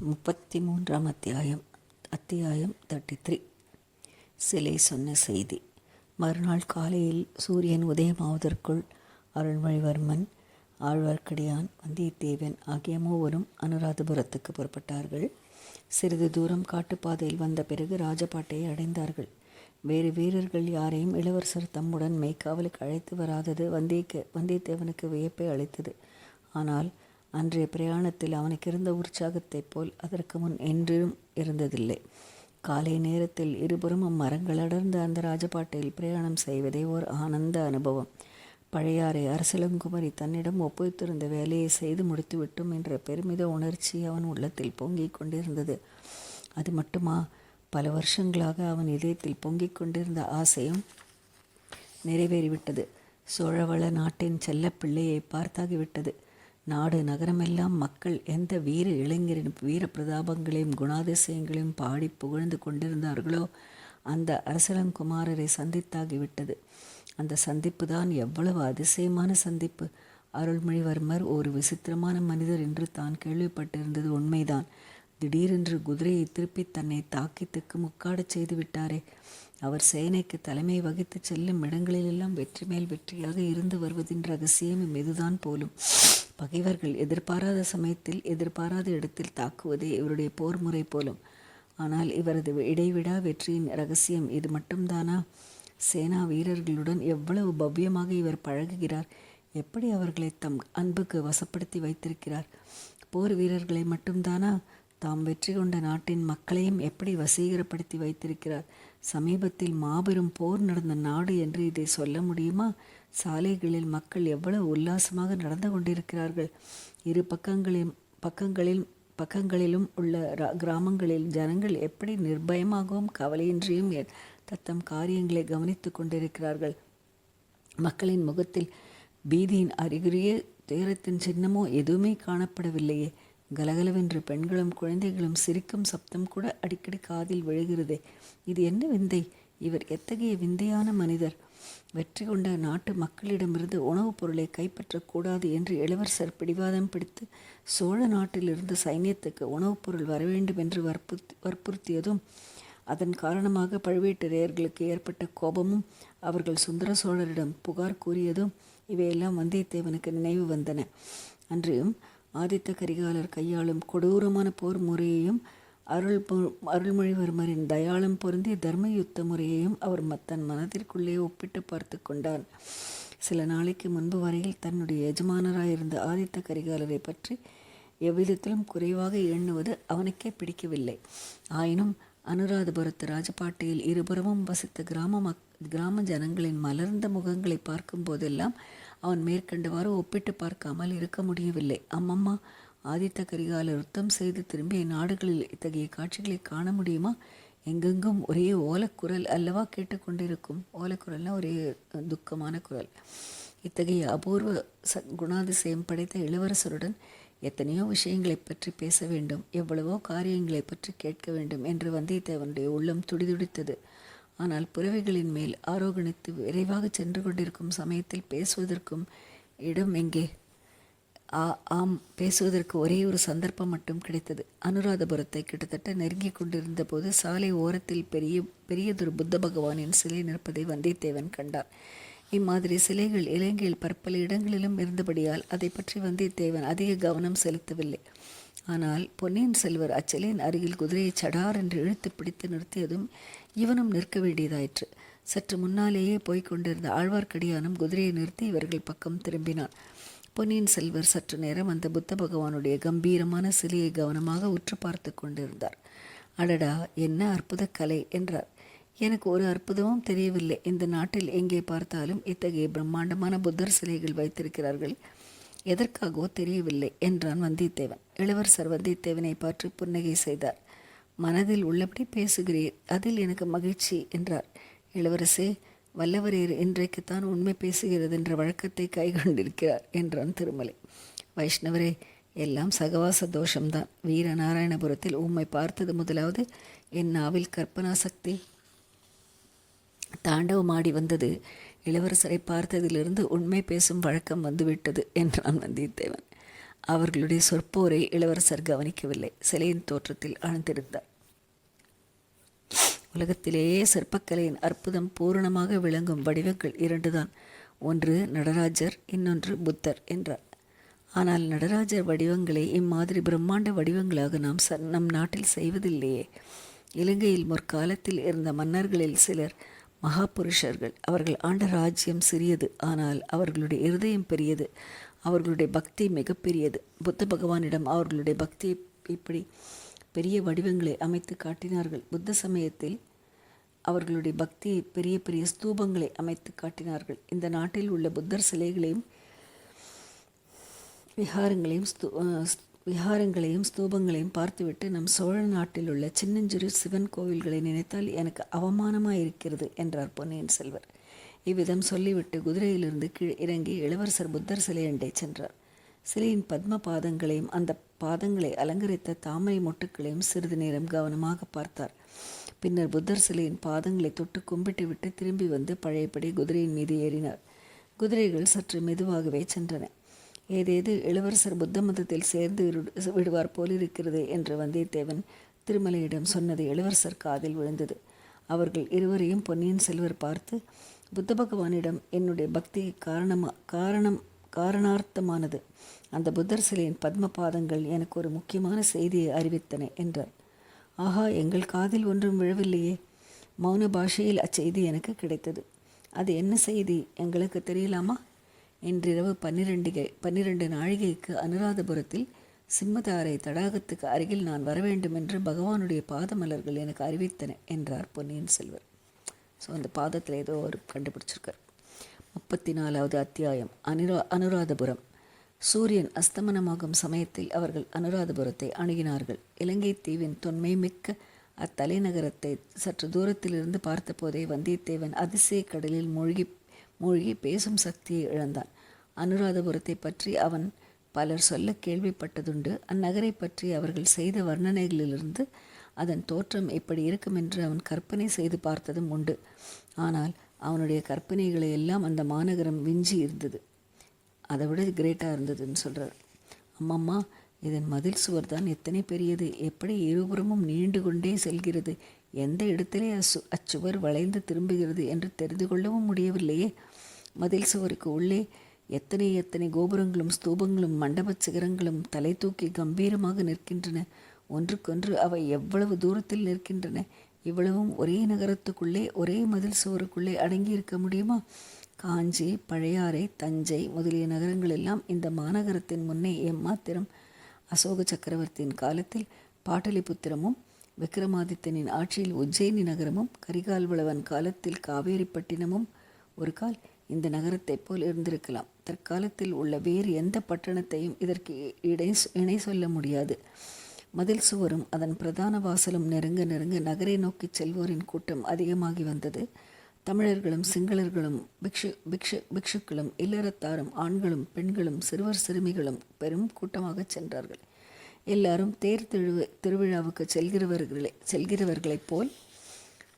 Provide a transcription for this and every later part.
33ஆம் அத்தியாயம் 33. சிலை சொன்ன செய்தி. மறுநாள் காலையில் சூரியன் உதயமாவதற்குள் அருள்மொழிவர்மன், ஆழ்வார்க்கடியான், வந்தியத்தேவன் ஆகிய மூவரும் அனுராதபுரத்துக்கு புறப்பட்டார்கள். சிறிது தூரம் காட்டுப்பாதையில் வந்த பிறகு ராஜபாட்டையை அடைந்தார்கள். வேறு வீரர்கள் யாரையும் இளவரசர் தம்முடன் மெய்க்காவலுக்கு அழைத்து வராதது வந்தியத்தேவனுக்கு வியப்பை அளித்தது. ஆனால் அன்றைய பிரயாணத்தில் அவனுக்கு இருந்த உற்சாகத்தைப் போல் அதற்கு முன் என்றும் இருந்ததில்லை. காலை நேரத்தில் இருபுறமும் மரங்கள் அடர்ந்த அந்த ராஜபாட்டையில் பிரயாணம் செய்வதே ஓர் ஆனந்த அனுபவம். பழையாறை அரசலங்குமரி தன்னிடம் ஒப்புவித்திருந்த வேலையை செய்து முடித்துவிட்டோம் என்ற பெருமித உணர்ச்சி அவன் உள்ளத்தில் பொங்கிக் கொண்டிருந்தது. அது மட்டுமா, பல வருஷங்களாக அவன் இதயத்தில் பொங்கிக் கொண்டிருந்த ஆசையும் நிறைவேறிவிட்டது. சோழவள நாட்டின் செல்லப்பிள்ளையை பார்த்தாகிவிட்டது. நாடு நகரமெல்லாம் மக்கள் எந்த வீர இளைஞரின் வீர பிரதாபங்களையும் குணாதிசயங்களையும் பாடி புகழ்ந்து கொண்டிருந்தார்களோ அந்த அரசலங்குமாரரை சந்தித்தாகிவிட்டது. அந்த சந்திப்பு தான் எவ்வளவு அதிசயமான சந்திப்பு! அருள்மொழிவர்மர் ஒரு விசித்திரமான மனிதர் என்று தான் கேள்விப்பட்டிருந்தது உண்மைதான். திடீரென்று குதிரையை திருப்பி தன்னை தாக்கி திக்குமுக்காடச் செய்து விட்டாரே! அவர் சேனைக்கு தலைமை வகித்து செல்லும் இடங்களிலெல்லாம் வெற்றி மேல் வெற்றியாக இருந்து வருவதின் ரகசியம் இதுதான் போலும். பகைவர்கள் எதிர்பாராத சமயத்தில் எதிர்பாராத இடத்தில் தாக்குவதே இவருடைய போர் முறை போலும். ஆனால் இவரது இடைவிடா வெற்றியின் ரகசியம் இது மட்டும்தானா? சேனா வீரர்களுடன் எவ்வளவு பவ்யமாக இவர் பழகுகிறார்! எப்படி அவர்களை தம் அன்புக்கு வசப்படுத்தி வைத்திருக்கிறார்! போர் வீரர்களை மட்டும்தானா, தாம் வெற்றி கொண்ட நாட்டின் மக்களையும் எப்படி வசீகரப்படுத்தி வைத்திருக்கிறார்! சமீபத்தில் மாபெரும் போர் நடந்த நாடு என்று இதை சொல்ல முடியுமா? சாலைகளில் மக்கள் எவ்வளவு உல்லாசமாக நடந்து கொண்டிருக்கிறார்கள்! இரு பக்கங்களிலும் உள்ள கிராமங்களில் ஜனங்கள் எப்படி நிர்பயமாகவும் கவலையின்றியும் தத்தம் காரியங்களை கவனித்து கொண்டிருக்கிறார்கள்! மக்களின் முகத்தில் பீதியின் அறிகுறியே, துயரத்தின் சின்னமோ எதுவுமே காணப்படவில்லையே. கலகலவென்று பெண்களும் குழந்தைகளும் சிரிக்கும் சப்தம் கூட அடிக்கடி காதில் விழுகிறதே. இது என்ன விந்தை! இவர் எத்தகைய விந்தையான மனிதர்! வெற்றி கொண்ட நாட்டு மக்களிடமிருந்து உணவுப் பொருளை கைப்பற்றக்கூடாது என்று இளவரசர் பிடிவாதம் பிடித்து சோழ நாட்டிலிருந்து சைன்யத்துக்கு உணவுப் பொருள் வரவேண்டும் என்று வற்புறுத்தியதும், அதன் காரணமாக பழுவேட்டரையர்களுக்கு ஏற்பட்ட கோபமும் அவர்கள் சுந்தர சோழரிடம் புகார் கூறியதும் இவையெல்லாம் வந்தியத்தேவனுக்கு நினைவு வந்தன. அன்றியும் ஆதித்த கரிகாலர் கையாளும் கொடூரமான போர் முறையையும் அருள்மொழிவர்மரின் தயாளம் பொருந்திய தர்ம யுத்த முறையையும் அவர் தன் மனதிற்குள்ளே ஒப்பிட்டு பார்த்து கொண்டான். சில நாளைக்கு முன்பு வரையில் தன்னுடைய எஜமானராயிருந்த ஆதித்த கரிகாலரை பற்றி எவ்விதத்திலும் குறைவாக எண்ணுவது அவனுக்கே பிடிக்கவில்லை. ஆயினும் அனுராதபுரத்து ராஜபாட்டையில் இருபுறமும் வசித்த கிராம ஜனங்களின் மலர்ந்த முகங்களை பார்க்கும் போதெல்லாம் அவன் மேற்கண்டவாறு ஒப்பிட்டு பார்க்காமல் இருக்க முடியவில்லை. அம்மம்மா, ஆதித்த கரிகாலர் யுத்தம் செய்து திரும்பிய நாடுகளில் இத்தகைய காட்சிகளை காண முடியுமா? எங்கெங்கும் ஒரே ஓலக்குரல் அல்லவா கேட்டுக்கொண்டிருக்கும். ஓலக்குரல்னா ஒரே துக்கமான குரல். இத்தகைய அபூர்வ குணாதிசயம் படைத்த இளவரசருடன் எத்தனையோ விஷயங்களை பற்றி பேச வேண்டும், எவ்வளவோ காரியங்களை பற்றி கேட்க வேண்டும் என்று வந்தியத்தேவனுடைய உள்ளம் துடிதுடித்தது. ஆனால் புறவைகளின் மேல் ஆரோகணித்து விரைவாக சென்று கொண்டிருக்கும் சமயத்தில் பேசுவதற்கும் இடம் எங்கே? ஆம், பேசுவதற்கு ஒரே ஒரு சந்தர்ப்பம் மட்டும் கிடைத்தது. அனுராதபுரத்தை கிட்டத்தட்ட நெருங்கி கொண்டிருந்த போது சாலை ஓரத்தில் பெரியதொரு புத்த பகவானின் சிலை நிற்பதை வந்தியத்தேவன் கண்டார். இம்மாதிரி சிலைகள் இலங்கையில் பற்பல இடங்களிலும் இருந்தபடியால் அதை பற்றி வந்தியத்தேவன் அதிக கவனம் செலுத்தவில்லை. ஆனால் பொன்னியின் செல்வர் அச்சிலையின் அருகில் குதிரையை சடார் என்று இழுத்து பிடித்து நிறுத்தியதும் இவனும் நிற்க வேண்டியதாயிற்று. சற்று முன்னாலேயே போய்க் கொண்டிருந்த ஆழ்வார்க்கடியானும் குதிரையை நிறுத்தி இவர்கள் பக்கம் திரும்பினான். பொன்னியின் செல்வர் சற்று நேரம் அந்த புத்த பகவானுடைய கம்பீரமான சிலையை கவனமாக உற்று பார்த்து கொண்டிருந்தார். அடடா, என்ன அற்புத கலை என்றார். எனக்கு ஒரு அற்புதமும் தெரியவில்லை. இந்த நாட்டில் எங்கே பார்த்தாலும் இத்தகைய பிரம்மாண்டமான புத்தர் சிலைகள் வைத்திருக்கிறார்கள். எதற்காகவோ தெரியவில்லை என்றான் வந்தியத்தேவன். இளவரசர் வந்தியத்தேவனை பார்த்து புன்னகை செய்தார். மனதில் உள்ளபடி பேசுகிறீர், அதில் எனக்கு மகிழ்ச்சி என்றார். இளவரசே, வல்லவரேர் இன்றைக்குத்தான் உண்மை பேசுகிறது என்ற வழக்கத்தை கைகொண்டிருக்கிறார் என்றான் திருமலை. வைஷ்ணவரே, எல்லாம் சகவாச தோஷம்தான். வீரநாராயணபுரத்தில் உம்மை பார்த்தது முதலாவது என் நாவில் கற்பனா சக்தி தாண்டவமாடி வந்தது. இளவரசரை பார்த்ததிலிருந்து உண்மை பேசும் வழக்கம் வந்துவிட்டது என்றான் வந்தியத்தேவன். அவர்களுடைய சொற்போரை இளவரசர் கவனிக்கவில்லை. சிலையின் தோற்றத்தில் ஆழ்ந்திருந்தார். உலகத்திலேயே சிற்பக்கலையின் அற்புதம் பூரணமாக விளங்கும் வடிவங்கள் 2 தான். ஒன்று நடராஜர், இன்னொன்று புத்தர் என்றார். ஆனால் நடராஜர் வடிவங்களை இம்மாதிரி பிரம்மாண்ட வடிவங்களாக நம் நாட்டில் செய்வதில்லையே. இலங்கையில் முற்காலத்தில் இருந்த மன்னர்களில் சிலர் மகாபுருஷர்கள். அவர்கள் ஆண்ட ராஜ்யம் சிறியது, ஆனால் அவர்களுடைய இருதயம் பெரியது, அவர்களுடைய பக்தி மிகப்பெரியது. புத்த பகவானிடம் அவர்களுடைய பக்தி இப்படி பெரிய வடிவங்களை அமைத்து காட்டினார்கள். புத்த சமயத்தில் அவர்களுடைய பக்தியை பெரிய பெரிய ஸ்தூபங்களை அமைத்து காட்டினார்கள். இந்த நாட்டில் உள்ள புத்தர் சிலைகளையும் விஹாரங்களையும் ஸ்தூபங்களையும் பார்த்துவிட்டு நம் சோழ நாட்டில் உள்ள சின்னஞ்சிறு சிவன் கோவில்களை நினைத்தால் எனக்கு அவமானமாயிருக்கிறது என்றார் பொன்னியின் செல்வர். இவ்விதம் சொல்லிவிட்டு குதிரையிலிருந்து கீழ் இறங்கி இளவரசர் புத்தர் சிலையண்டை சென்றார். சிலையின் பத்ம பாதங்களையும் அந்த பாதங்களை அலங்கரித்த தாமரை மொட்டுக்களையும் சிறிது நேரம் கவனமாக பார்த்தார். பின்னர் புத்தர் சிலையின் பாதங்களை தொட்டு கும்பிட்டு விட்டு திரும்பி வந்து பழையபடி குதிரையின் மீது ஏறினார். குதிரைகள் சற்று மெதுவாகவே சென்றன. ஏதேது இளவரசர் புத்த மதத்தில் சேர்ந்து விடுவார் போலிருக்கிறது என்று வந்தியத்தேவன் திருமலையிடம் சொன்னது இளவரசர் காதில் விழுந்தது. அவர்கள் இருவரையும் பொன்னியின் செல்வர் பார்த்து, புத்த பகவானிடம் என்னுடைய பக்தி காரணார்த்தமானது. அந்த புத்தர் சிலையின் பத்ம பாதங்கள் எனக்கு ஒரு முக்கியமான செய்தியை அறிவித்தன என்றார். ஆஹா, எங்கள் காதில் ஒன்றும் விழவில்லையே. மௌன பாஷையில் அச்செய்தி எனக்கு கிடைத்தது. அது என்ன செய்தி, எங்களுக்கு தெரியலாமா? இன்றிரவு 12 நாழிகைக்கு அனுராதபுரத்தில் சிம்மதாரை தடாகத்துக்கு அருகில் நான் வரவேண்டும் என்று பகவானுடைய பாதமலர்கள் எனக்கு அறிவித்தன என்றார் பொன்னியின் செல்வர். ஸோ அந்த பாதத்தில் ஏதோ ஒரு கண்டுபிடிச்சிருக்கார். 34வது அத்தியாயம். அனுராதபுரம். சூரியன் அஸ்தமனமாகும் சமயத்தில் அவர்கள் அனுராதபுரத்தை அணுகினார்கள். இலங்கை தீவின் தொன்மை மிக்க அத்தலைநகரத்தை சற்று தூரத்திலிருந்து பார்த்தபோதே வந்தியத்தேவன் அதிசய கடலில் மூழ்கி பேசும் சக்தியை இழந்தான். அனுராதபுரத்தை பற்றி அவன் பலர் சொல்ல கேள்விப்பட்டதுண்டு. அந்நகரை பற்றி அவர்கள் செய்த வர்ணனைகளிலிருந்து அதன் தோற்றம் இப்படி இருக்கும் என்று அவன் கற்பனை செய்து பார்த்ததும் உண்டு. ஆனால் அவனுடைய கற்பனைகளை எல்லாம் அந்த மாநகரம் விஞ்சி இருந்தது. அதை விட கிரேட்டாக இருந்ததுன்னு சொல்கிறார். அம்மம்மா, இதன் மதில் சுவர் தான் எத்தனை பெரியது! எப்படி இருபுறமும் நீண்டு கொண்டே செல்கிறது! எந்த இடத்திலே அச்சுவர் வளைந்து திரும்புகிறது என்று தெரிந்து கொள்ளவும் முடியவில்லையே. மதில் சுவருக்கு உள்ளே எத்தனை கோபுரங்களும் ஸ்தூபங்களும் மண்டப சிகரங்களும் தலை தூக்கி கம்பீரமாக நிற்கின்றன. ஒன்றுக்கொன்று அவை எவ்வளவு தூரத்தில் நிற்கின்றன! இவ்வளவும் ஒரே நகரத்துக்குள்ளே, ஒரே மதில் சுவருக்குள்ளே அடங்கி இருக்க முடியுமா? காஞ்சி, பழையாறை, தஞ்சை முதலிய நகரங்கள் எல்லாம் இந்த மாநகரத்தின் முன்னே எம்மாத்திரம்? அசோக சக்கரவர்த்தியின் காலத்தில் பாட்டலிபுத்திரமும், விக்ரமாதித்தனின் ஆட்சியில் உஜ்ஜயினி நகரமும், கரிகால்வளவன் காலத்தில் காவேரிப்பட்டினமும் ஒரு கால் இந்த நகரத்தைப் போல் இருந்திருக்கலாம். தற்காலத்தில் உள்ள வேறு எந்த பட்டணத்தையும் இதற்கு இணை சொல்ல முடியாது. மதில் சுவரும் அதன் பிரதான வாசலும் நெருங்க நகரை நோக்கி செல்வோரின் கூட்டம் அதிகமாகி வந்தது. தமிழர்களும் சிங்களர்களும் பிக்ஷுக்களும் இல்லறத்தாரும் ஆண்களும் பெண்களும் சிறுவர் சிறுமிகளும் பெரும் கூட்டமாக சென்றார்கள். எல்லாரும் தேர் திருவிழாவுக்கு செல்கிறவர்களைப் போல்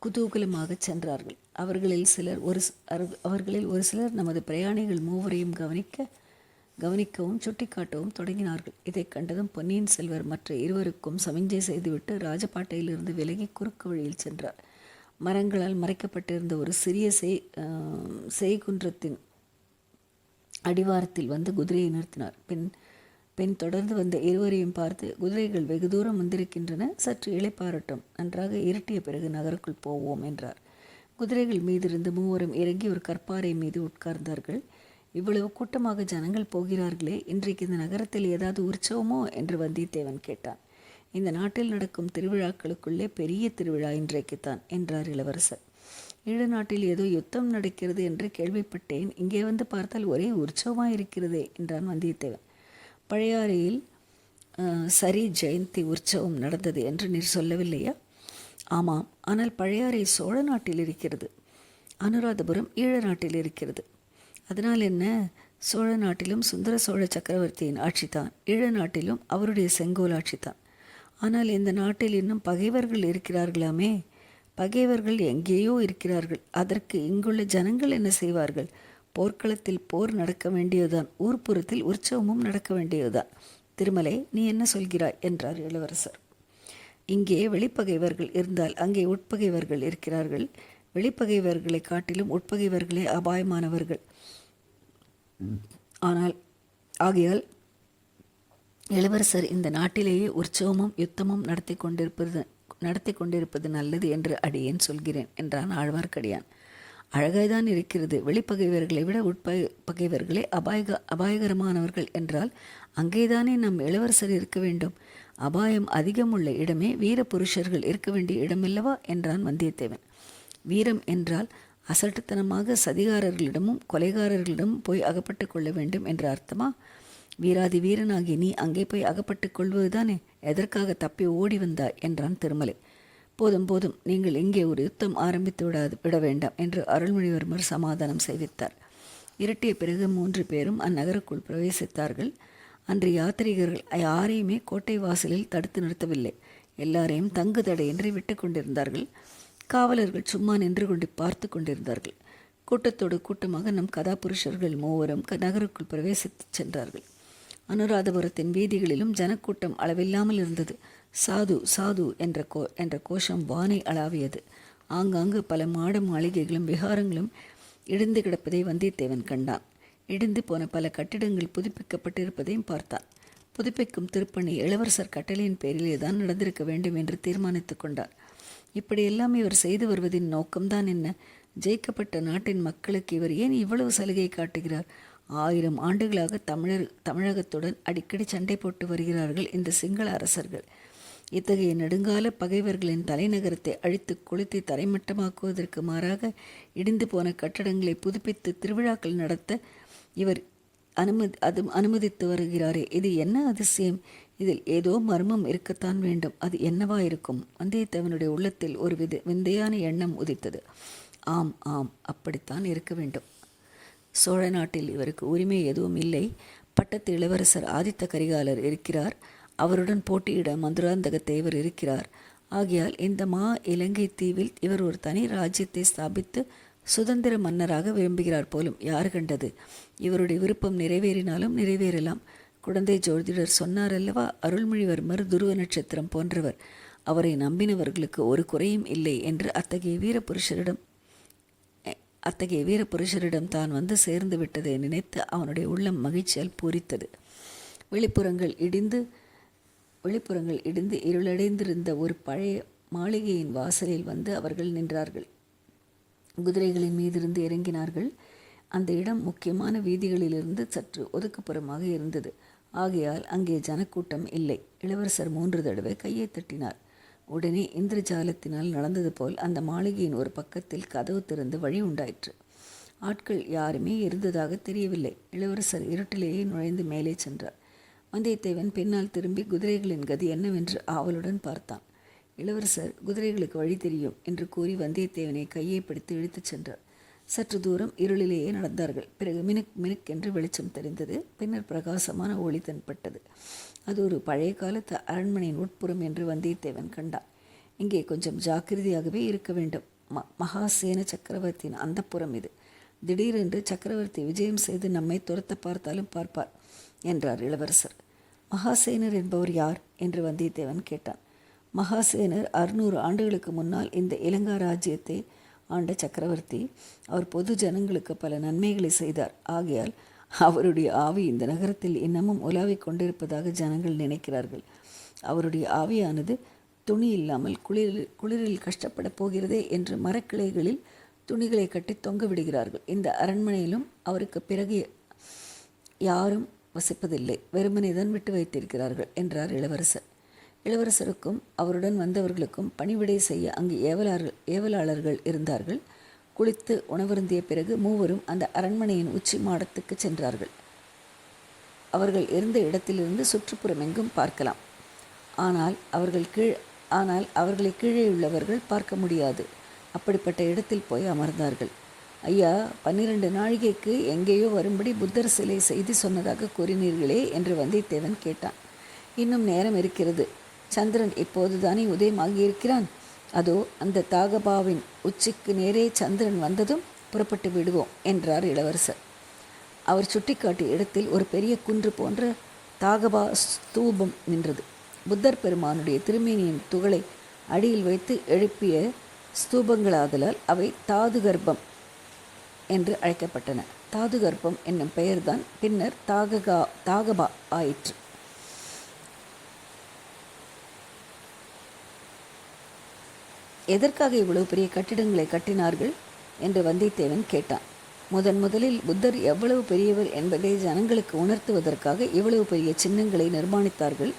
குதூகலமாக சென்றார்கள். அவர்களில் ஒரு சிலர் நமது பிரயாணிகள் மூவரையும் கவனிக்கவும் சுட்டிக்காட்டவும் தொடங்கினார்கள். இதை கண்டதும் பொன்னியின் செல்வர் மற்ற இருவருக்கும் சமிஞ்சை செய்துவிட்டு ராஜபாட்டையிலிருந்து விலகி குறுக்கு வழியில் சென்றார். மரங்களால் மறைக்கப்பட்டிருந்த ஒரு சிறிய செய்குன்றத்தின் அடிவாரத்தில் வந்து குதிரையை நிறுத்தினார். பின் தொடர்ந்து வந்த இருவரையும் பார்த்து, குதிரைகள் வெகு தூரம் வந்திருக்கின்றன, சற்று இளைப்பாறட்டும், நன்றாக இருட்டிய பிறகு நகருக்குள் போவோம் என்றார். குதிரைகள் மீதிருந்து மூவரும் இறங்கி ஒரு கற்பாறை மீது உட்கார்ந்தார்கள். இவ்வளவு கூட்டமாக ஜனங்கள் போகிறார்களே, இன்றைக்கு இந்த நகரத்தில் ஏதாவது உற்சவமோ என்று வந்தியத்தேவன் கேட்டான். இந்த நாட்டில் நடக்கும் திருவிழாக்களுக்குள்ளே பெரிய திருவிழா இன்றைக்குத்தான் என்றார் இளவரசர். ஈழ நாட்டில் ஏதோ யுத்தம் நடக்கிறது என்று கேள்விப்பட்டேன். இங்கே வந்து பார்த்தால் ஒரே உற்சவமாக இருக்கிறதே என்றான் வந்தியத்தேவன். பழையாறையில் சரி ஜெயந்தி உற்சவம் நடந்தது என்று நீர் சொல்லவில்லையா? ஆமாம், ஆனால் பழையாறை சோழ நாட்டில் இருக்கிறது, அனுராதபுரம் ஈழ நாட்டில் இருக்கிறது. அதனால் என்ன? சோழ நாட்டிலும் சுந்தர சோழ சக்கரவர்த்தியின் ஆட்சிதான், ஈழ நாட்டிலும் அவருடைய செங்கோல் ஆட்சிதான். ஆனால் இந்த நாட்டில் இன்னும் பகைவர்கள் இருக்கிறார்களாமே. பகைவர்கள் எங்கேயோ இருக்கிறார்கள். அதற்கு இங்குள்ள ஜனங்கள் என்ன செய்வார்கள்? போர்க்களத்தில் போர் நடக்க வேண்டியதுதான், ஊர்ப்புறத்தில் உற்சவமும் நடக்க வேண்டியதுதான். திருமலை, நீ என்ன சொல்கிறாய் என்றார் இளவரசர். இங்கே வெளிப்பகைவர்கள் இருந்தால் அங்கே உட்பகைவர்கள் இருக்கிறார்கள். வெளிப்பகைவர்களை காட்டிலும் உட்பகைவர்களே அபாயமானவர்கள். ஆகையால் இளவரசர் இந்த நாட்டிலேயே உற்சவமும் யுத்தமும் நடத்தி கொண்டிருப்பது நல்லது என்று அடியேன் சொல்கிறேன் என்றான் ஆழ்வார்க்கடியான். அழகாய்தான் இருக்கிறது. வெளிப்பகைவர்களை விட உட்பகைவர்களே அபாயகரமானவர்கள் என்றால் அங்கேதானே நம் இளவரசர் இருக்க வேண்டும். அபாயம் அதிகமுள்ள இடமே வீர புருஷர்கள் இருக்க வேண்டிய இடமில்லவா என்றான் வந்தியத்தேவன். வீரம் என்றால் அசட்டுத்தனமாக சதிகாரர்களிடமும் கொலைகாரர்களிடமும் போய் அகப்பட்டு கொள்ள வேண்டும் என்ற அர்த்தமா? வீராதி வீரனாகி நீ அங்கே போய் அகப்பட்டு கொள்வதுதானே. எதற்காக தப்பி ஓடி வந்தாய் என்றான் திருமலை. போதும் போதும், நீங்கள் இங்கே ஒரு யுத்தம் ஆரம்பித்து விட வேண்டாம் என்று அருள்மொழிவர்மர் சமாதானம் செய்வித்தார். இரட்டிய பிறகு 3 பேரும் அந்நகருக்குள் பிரவேசித்தார்கள். அன்று யாத்திரிகர்கள் யாரையுமே கோட்டை வாசலில் தடுத்து நிறுத்தவில்லை. எல்லாரையும் தங்கு தடையின்றி விட்டு கொண்டிருந்தார்கள். காவலர்கள் சும்மா நின்று கொண்டு பார்த்து கொண்டிருந்தார்கள். கூட்டத்தோடு கூட்டமாக நம் கதாபுருஷர்கள் 3 நகருக்குள் பிரவேசித்து சென்றார்கள். அனுராதபுரத்தின் வீதிகளிலும் ஜனக்கூட்டம் அளவில்லாமல் இருந்தது. சாது சாது என்ற கோஷம் வானை அளாவியது. ஆங்காங்கு பல மாட மாளிகைகளும் விகாரங்களும் இடிந்து கிடப்பதை வந்தியத்தேவன் கண்டான். இடிந்து போன பல கட்டிடங்கள் புதுப்பிக்கப்பட்டிருப்பதையும் பார்த்தான். புதுப்பிக்கும் திருப்பணி இளவரசர் கட்டளையின் பேரிலே தான் நடந்திருக்க வேண்டும் என்று தீர்மானித்து கொண்டார். இப்படியெல்லாம் இவர் செய்து வருவதின் நோக்கம்தான் என்ன? ஜெயிக்கப்பட்ட நாட்டின் மக்களுக்கு இவர் ஏன் இவ்வளவு சலுகை காட்டுகிறார்? 1000 ஆண்டுகளாக தமிழகத்துடன் அடிக்கடி சண்டை போட்டு வருகிறார்கள் இந்த சிங்கள அரசர்கள். இத்தகைய நெடுங்கால பகைவர்களின் தலைநகரத்தை அழித்து கொளுத்தி தரைமட்டமாக்குவதற்கு மாறாக இடிந்து போன கட்டடங்களை புதுப்பித்து திருவிழாக்கள் நடத்த இவர் அனுமதித்து வருகிறாரே, இது என்ன அதிசயம்? இதில் ஏதோ மர்மம் இருக்கத்தான் வேண்டும். அது என்னவா இருக்கும்? வந்தியத்தேவனுடைய உள்ளத்தில் ஒரு விந்தையான எண்ணம் உதித்தது. ஆம் ஆம், அப்படித்தான் இருக்க வேண்டும். சோழ நாட்டில் இவருக்கு உரிமை எதுவும் இல்லை. பட்டத்து இளவரசர் ஆதித்த கரிகாலர் இருக்கிறார். அவருடன் போட்டியிட மதுராந்தக தேவர் இருக்கிறார். ஆகையால் இந்த இலங்கை தீவில் இவர் ஒரு தனி ராஜ்யத்தை ஸ்தாபித்து சுதந்திர மன்னராக விரும்புகிறார் போலும். யார் கண்டது? இவருடைய விருப்பம் நிறைவேறினாலும் நிறைவேறலாம். குழந்தை ஜோதிடர் சொன்னார் அல்லவா, அருள்மொழிவர்மர் துருவ நட்சத்திரம் போன்றவர். அவரை நம்பினவர்களுக்கு ஒரு குறையும் இல்லை என்று அத்தகைய வீரபுருஷரிடம் தான் வந்து சேர்ந்து விட்டதை நினைத்து அவனுடைய உள்ளம் மகிழ்ச்சியால் பூரித்தது. வெளிப்புறங்கள் இடிந்து இருளடைந்திருந்த ஒரு பழைய மாளிகையின் வாசலில் வந்து அவர்கள் நின்றார்கள். குதிரைகளின் மீதிருந்து இறங்கினார்கள். அந்த இடம் முக்கியமான வீதிகளிலிருந்து சற்று ஒதுக்குப்புறமாக இருந்தது. ஆகையால் அங்கே ஜனக்கூட்டம் இல்லை. இளவரசர் 3 தடவை கையை தட்டினார். உடனே இந்திரஜாலத்தினால் நடந்தது போல் அந்த மாளிகையின் ஒரு பக்கத்தில் கதவு திறந்து வழி உண்டாயிற்று. ஆட்கள் யாருமே இருந்ததாக தெரியவில்லை. இளவரசர் இருட்டிலேயே நுழைந்து மேலே சென்றார். வந்தியத்தேவன் பின்னால் திரும்பி குதிரைகளின் கதி என்னவென்று ஆவலுடன் பார்த்தான். இளவரசர் குதிரைகளுக்கு வழி தெரியும் என்று கூறி வந்தியத்தேவனை கையை பிடித்து இழுத்துச் சென்றார். சற்று தூரம் இருளிலேயே நடந்தார்கள். பிறகு மினுக் என்று வெளிச்சம் தெரிந்தது. பின்னர் பிரகாசமான ஒளி தென்பட்டது. அது ஒரு பழைய காலத்து அரண்மனையின் உட்புறம் என்று வந்தியத்தேவன் கண்டான். இங்கே கொஞ்சம் ஜாக்கிரதையாகவே இருக்க வேண்டும். மகாசேன சக்கரவர்த்தியின் அந்தப்புறம் இது. திடீரென்று சக்கரவர்த்தி விஜயம் செய்து நம்மை துரத்த பார்த்தாலும் பார்ப்பார் என்றார் இளவரசர். மகாசேனர் என்பவர் யார் என்று வந்தியத்தேவன் கேட்டான். மகாசேனர் 600 ஆண்டுகளுக்கு முன்னால் இந்த இலங்கா ராஜ்யத்தை ஆண்ட சக்கரவர்த்தி. அவர் பொது ஜனங்களுக்கு பல நன்மைகளை செய்தார். ஆகையால் அவருடைய ஆவி இந்த நகரத்தில் இன்னமும் உலாவிக் கொண்டிருப்பதாக ஜனங்கள் நினைக்கிறார்கள். அவருடைய ஆவியானது துணி இல்லாமல் குளிரில் கஷ்டப்பட போகிறதே என்று மரக்கிளைகளில் துணிகளை கட்டி தொங்க விடுகிறார்கள். இந்த அரண்மனையிலும் அவருக்கு பிறகு யாரும் வசிப்பதில்லை. வெறுமனைதான் விட்டு வைத்திருக்கிறார்கள் என்றார் இளவரசர். இளவரசருக்கும் அவருடன் வந்தவர்களுக்கும் பணிவிடை செய்ய அங்கு ஏவலாளர்கள் இருந்தார்கள். குளித்து உணவருந்திய பிறகு 3 அந்த அரண்மனையின் உச்சி மாடத்துக்கு சென்றார்கள். அவர்கள் இருந்த இடத்திலிருந்து சுற்றுப்புறம் எங்கும் பார்க்கலாம். ஆனால் அவர்களை கீழே உள்ளவர்கள் பார்க்க முடியாது. அப்படிப்பட்ட இடத்தில் போய் அமர்ந்தார்கள். ஐயா, 12 நாழிகைக்கு எங்கேயோ வரும்படி புத்தர் சிலை செய்தி சொன்னதாக கூறினீர்களே என்று வந்தியத்தேவன் கேட்டான். இன்னும் நேரம் இருக்கிறது. சந்திரன் இப்போதுதானே உதயமாகியிருக்கிறான். அதோ அந்த தாகபாவின் உச்சிக்கு நேரே சந்திரன் வந்ததும் புறப்பட்டு விடுவோம் என்றார் இளவரசர். அவர் சுட்டிக்காட்டிய இடத்தில் ஒரு பெரிய குன்று போன்ற தாகபா ஸ்தூபம் நின்றது. புத்தர் பெருமானுடைய திருமேனியின் துகளை அடியில் வைத்து எழுப்பிய ஸ்தூபங்களாதலால் அவை தாது கர்ப்பம் என்று அழைக்கப்பட்டன. தாது கர்ப்பம் என்னும் பெயர்தான் பின்னர் தாகபா ஆயிற்று. எதற்காக இவ்வளவு பெரிய கட்டிடங்களை கட்டினார்கள் என்று வந்தியத்தேவன் கேட்டான். முதலில் புத்தர் எவ்வளவு பெரியவர் என்பதை ஜனங்களுக்கு உணர்த்துவதற்காக இவ்வளவு பெரிய சின்னங்களை நிர்மாணித்தார்கள்.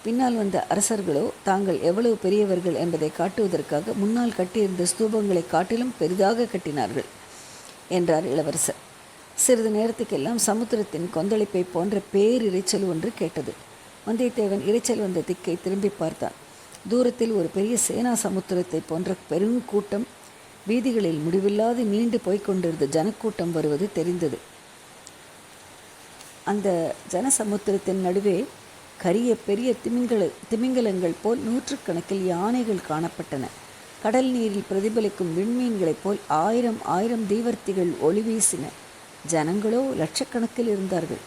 பின்னால் வந்த அரசர்களோ தாங்கள் எவ்வளவு பெரியவர்கள் என்பதை காட்டுவதற்காக முன்னால் கட்டியிருந்த ஸ்தூபங்களை காட்டிலும் பெரிதாக கட்டினார்கள் என்றார் இளவரசர். சிறிது நேரத்துக்கெல்லாம் சமுத்திரத்தின் கொந்தளிப்பை போன்ற பேரிரைச்சல் ஒன்று கேட்டது. வந்தியத்தேவன் இரைச்சல் வந்த திக்கை திரும்பி பார்த்தான். தூரத்தில் ஒரு பெரிய சேனா சமுத்திரத்தை போன்ற பெருங்கூட்டம் வீதிகளில் முடிவில்லாது நீண்டு போய்கொண்டிருந்த ஜனக்கூட்டம் வருவது தெரிந்தது. அந்த ஜனசமுத்திரத்தின் நடுவே கரிய பெரிய திமிங்கலங்கள் போல் நூற்றுக்கணக்கில் யானைகள் காணப்பட்டன. கடல் நீரில் பிரதிபலிக்கும் விண்மீன்களைப் போல் ஆயிரம் தீவர்த்திகள் ஒளி வீசின. ஜனங்களோ லட்சக்கணக்கில் இருந்தார்கள்.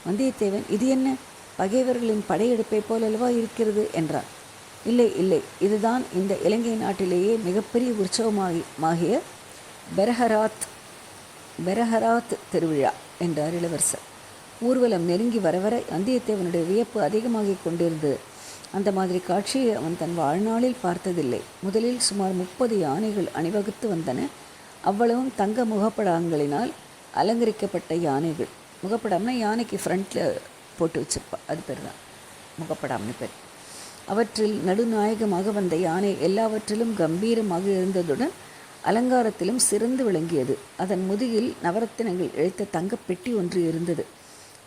வந்தியத்தேவன், இது என்ன, பகைவர்களின் படையெடுப்பை போலல்லவா இருக்கிறது என்றான். இல்லை, இதுதான் இந்த இலங்கை நாட்டிலேயே மிகப்பெரிய உற்சவமாகிய பெரஹராத் திருவிழா என்றார் இளவரசர். ஊர்வலம் நெருங்கி வரவர வந்தியத்தேவனுடைய வியப்பு அதிகமாகிக் கொண்டிருந்தது. அந்த மாதிரி காட்சியை அவன் தன் வாழ்நாளில் பார்த்ததில்லை. முதலில் சுமார் 30 யானைகள் அணிவகுத்து வந்தன. அவ்வளவும் தங்க முகப்படாங்களினால் அலங்கரிக்கப்பட்ட யானைகள். முகப்படாம்னா யானைக்கு ஃப்ரண்ட்டில் போட்டு வச்சிருப்பா, அது பேர் தான் முகப்படாம்னு பேர். அவற்றில் நடுநாயகமாக வந்த யானை எல்லாவற்றிலும் கம்பீரமாக இருந்ததுடன் அலங்காரத்திலும் சிறந்து விளங்கியது. அதன் முதுகில் நவரத்தினங்கள் இழைத்த தங்கப்பெட்டி ஒன்று இருந்தது.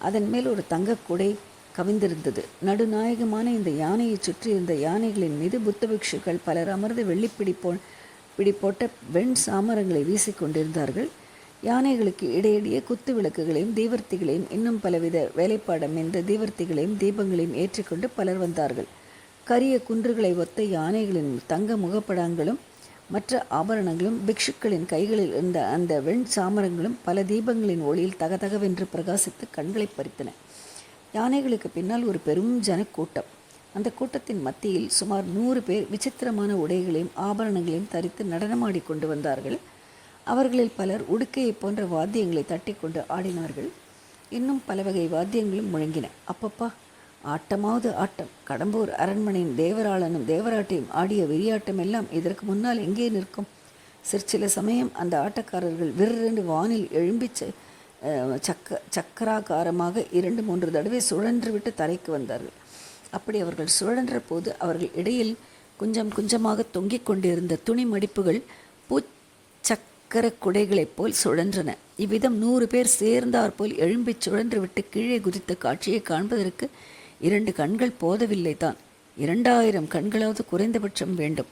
அதன் மேல் ஒரு தங்கக்குடை கவிந்திருந்தது. நடுநாயகமான இந்த யானையை சுற்றி இருந்த யானைகளின் மீது புத்த பிக்ஷுக்கள் பலர் அமர்ந்து வெள்ளிப்பிடி போட்ட வெண் சாமரங்களை வீசிக்கொண்டிருந்தார்கள். யானைகளுக்கு இடையிடையே குத்து விளக்குகளையும் தீவர்த்திகளையும் இன்னும் பலவித வேலைப்பாடம் என்ற தீவர்த்திகளையும் தீபங்களையும் ஏற்றிக்கொண்டு பலர் வந்தார்கள். கரிய குன்றுகளை ஒத்த யானைகளின் தங்க முகப்படங்களும் மற்ற ஆபரணங்களும் பிக்ஷுக்களின் கைகளில் இருந்த அந்த வெண் சாமரங்களும் பல தீபங்களின் ஒளியில் தகதகவென்று பிரகாசித்து கண்களை பறித்தன. யானைகளுக்கு பின்னால் ஒரு பெரும் ஜனக்கூட்டம். அந்த கூட்டத்தின் மத்தியில் சுமார் 100 பேர் விசித்திரமான உடைகளையும் ஆபரணங்களையும் தரித்து நடனமாடி கொண்டு வந்தார்கள். அவர்களில் பலர் உடுக்கையை போன்ற வாத்தியங்களை தட்டி கொண்டு ஆடினார்கள். இன்னும் பல வகை வாத்தியங்களும் முழங்கின. அப்பப்பா, ஆட்டமாவது ஆட்டம்! கடம்பூர் அரண்மனையின் தேவராளனும் தேவராட்டியும் ஆடிய வெறியாட்டம் எல்லாம் இதற்கு முன்னால் எங்கே நிற்கும்? சிற்சில சமயம் அந்த ஆட்டக்காரர்கள் விற்றென்று வானில் எழும்பி சக்கராகாரமாக 2-3 தடவை சுழன்று விட்டு தரைக்கு வந்தார்கள். அப்படி அவர்கள் சுழன்ற போது அவர்கள் இடையில் குஞ்சமாக தொங்கிக் கொண்டிருந்த துணி மடிப்புகள் பூச்சக்கர குடைகளைப் போல் சுழன்றன. இவ்விதம் 100 பேர் சேர்ந்தார் போல் எழும்பி சுழன்று விட்டு கீழே குதித்த காட்சியை காண்பதற்கு 2 கண்கள் போதவில்லை தான், 2000 கண்களாவது குறைந்தபட்சம் வேண்டும்.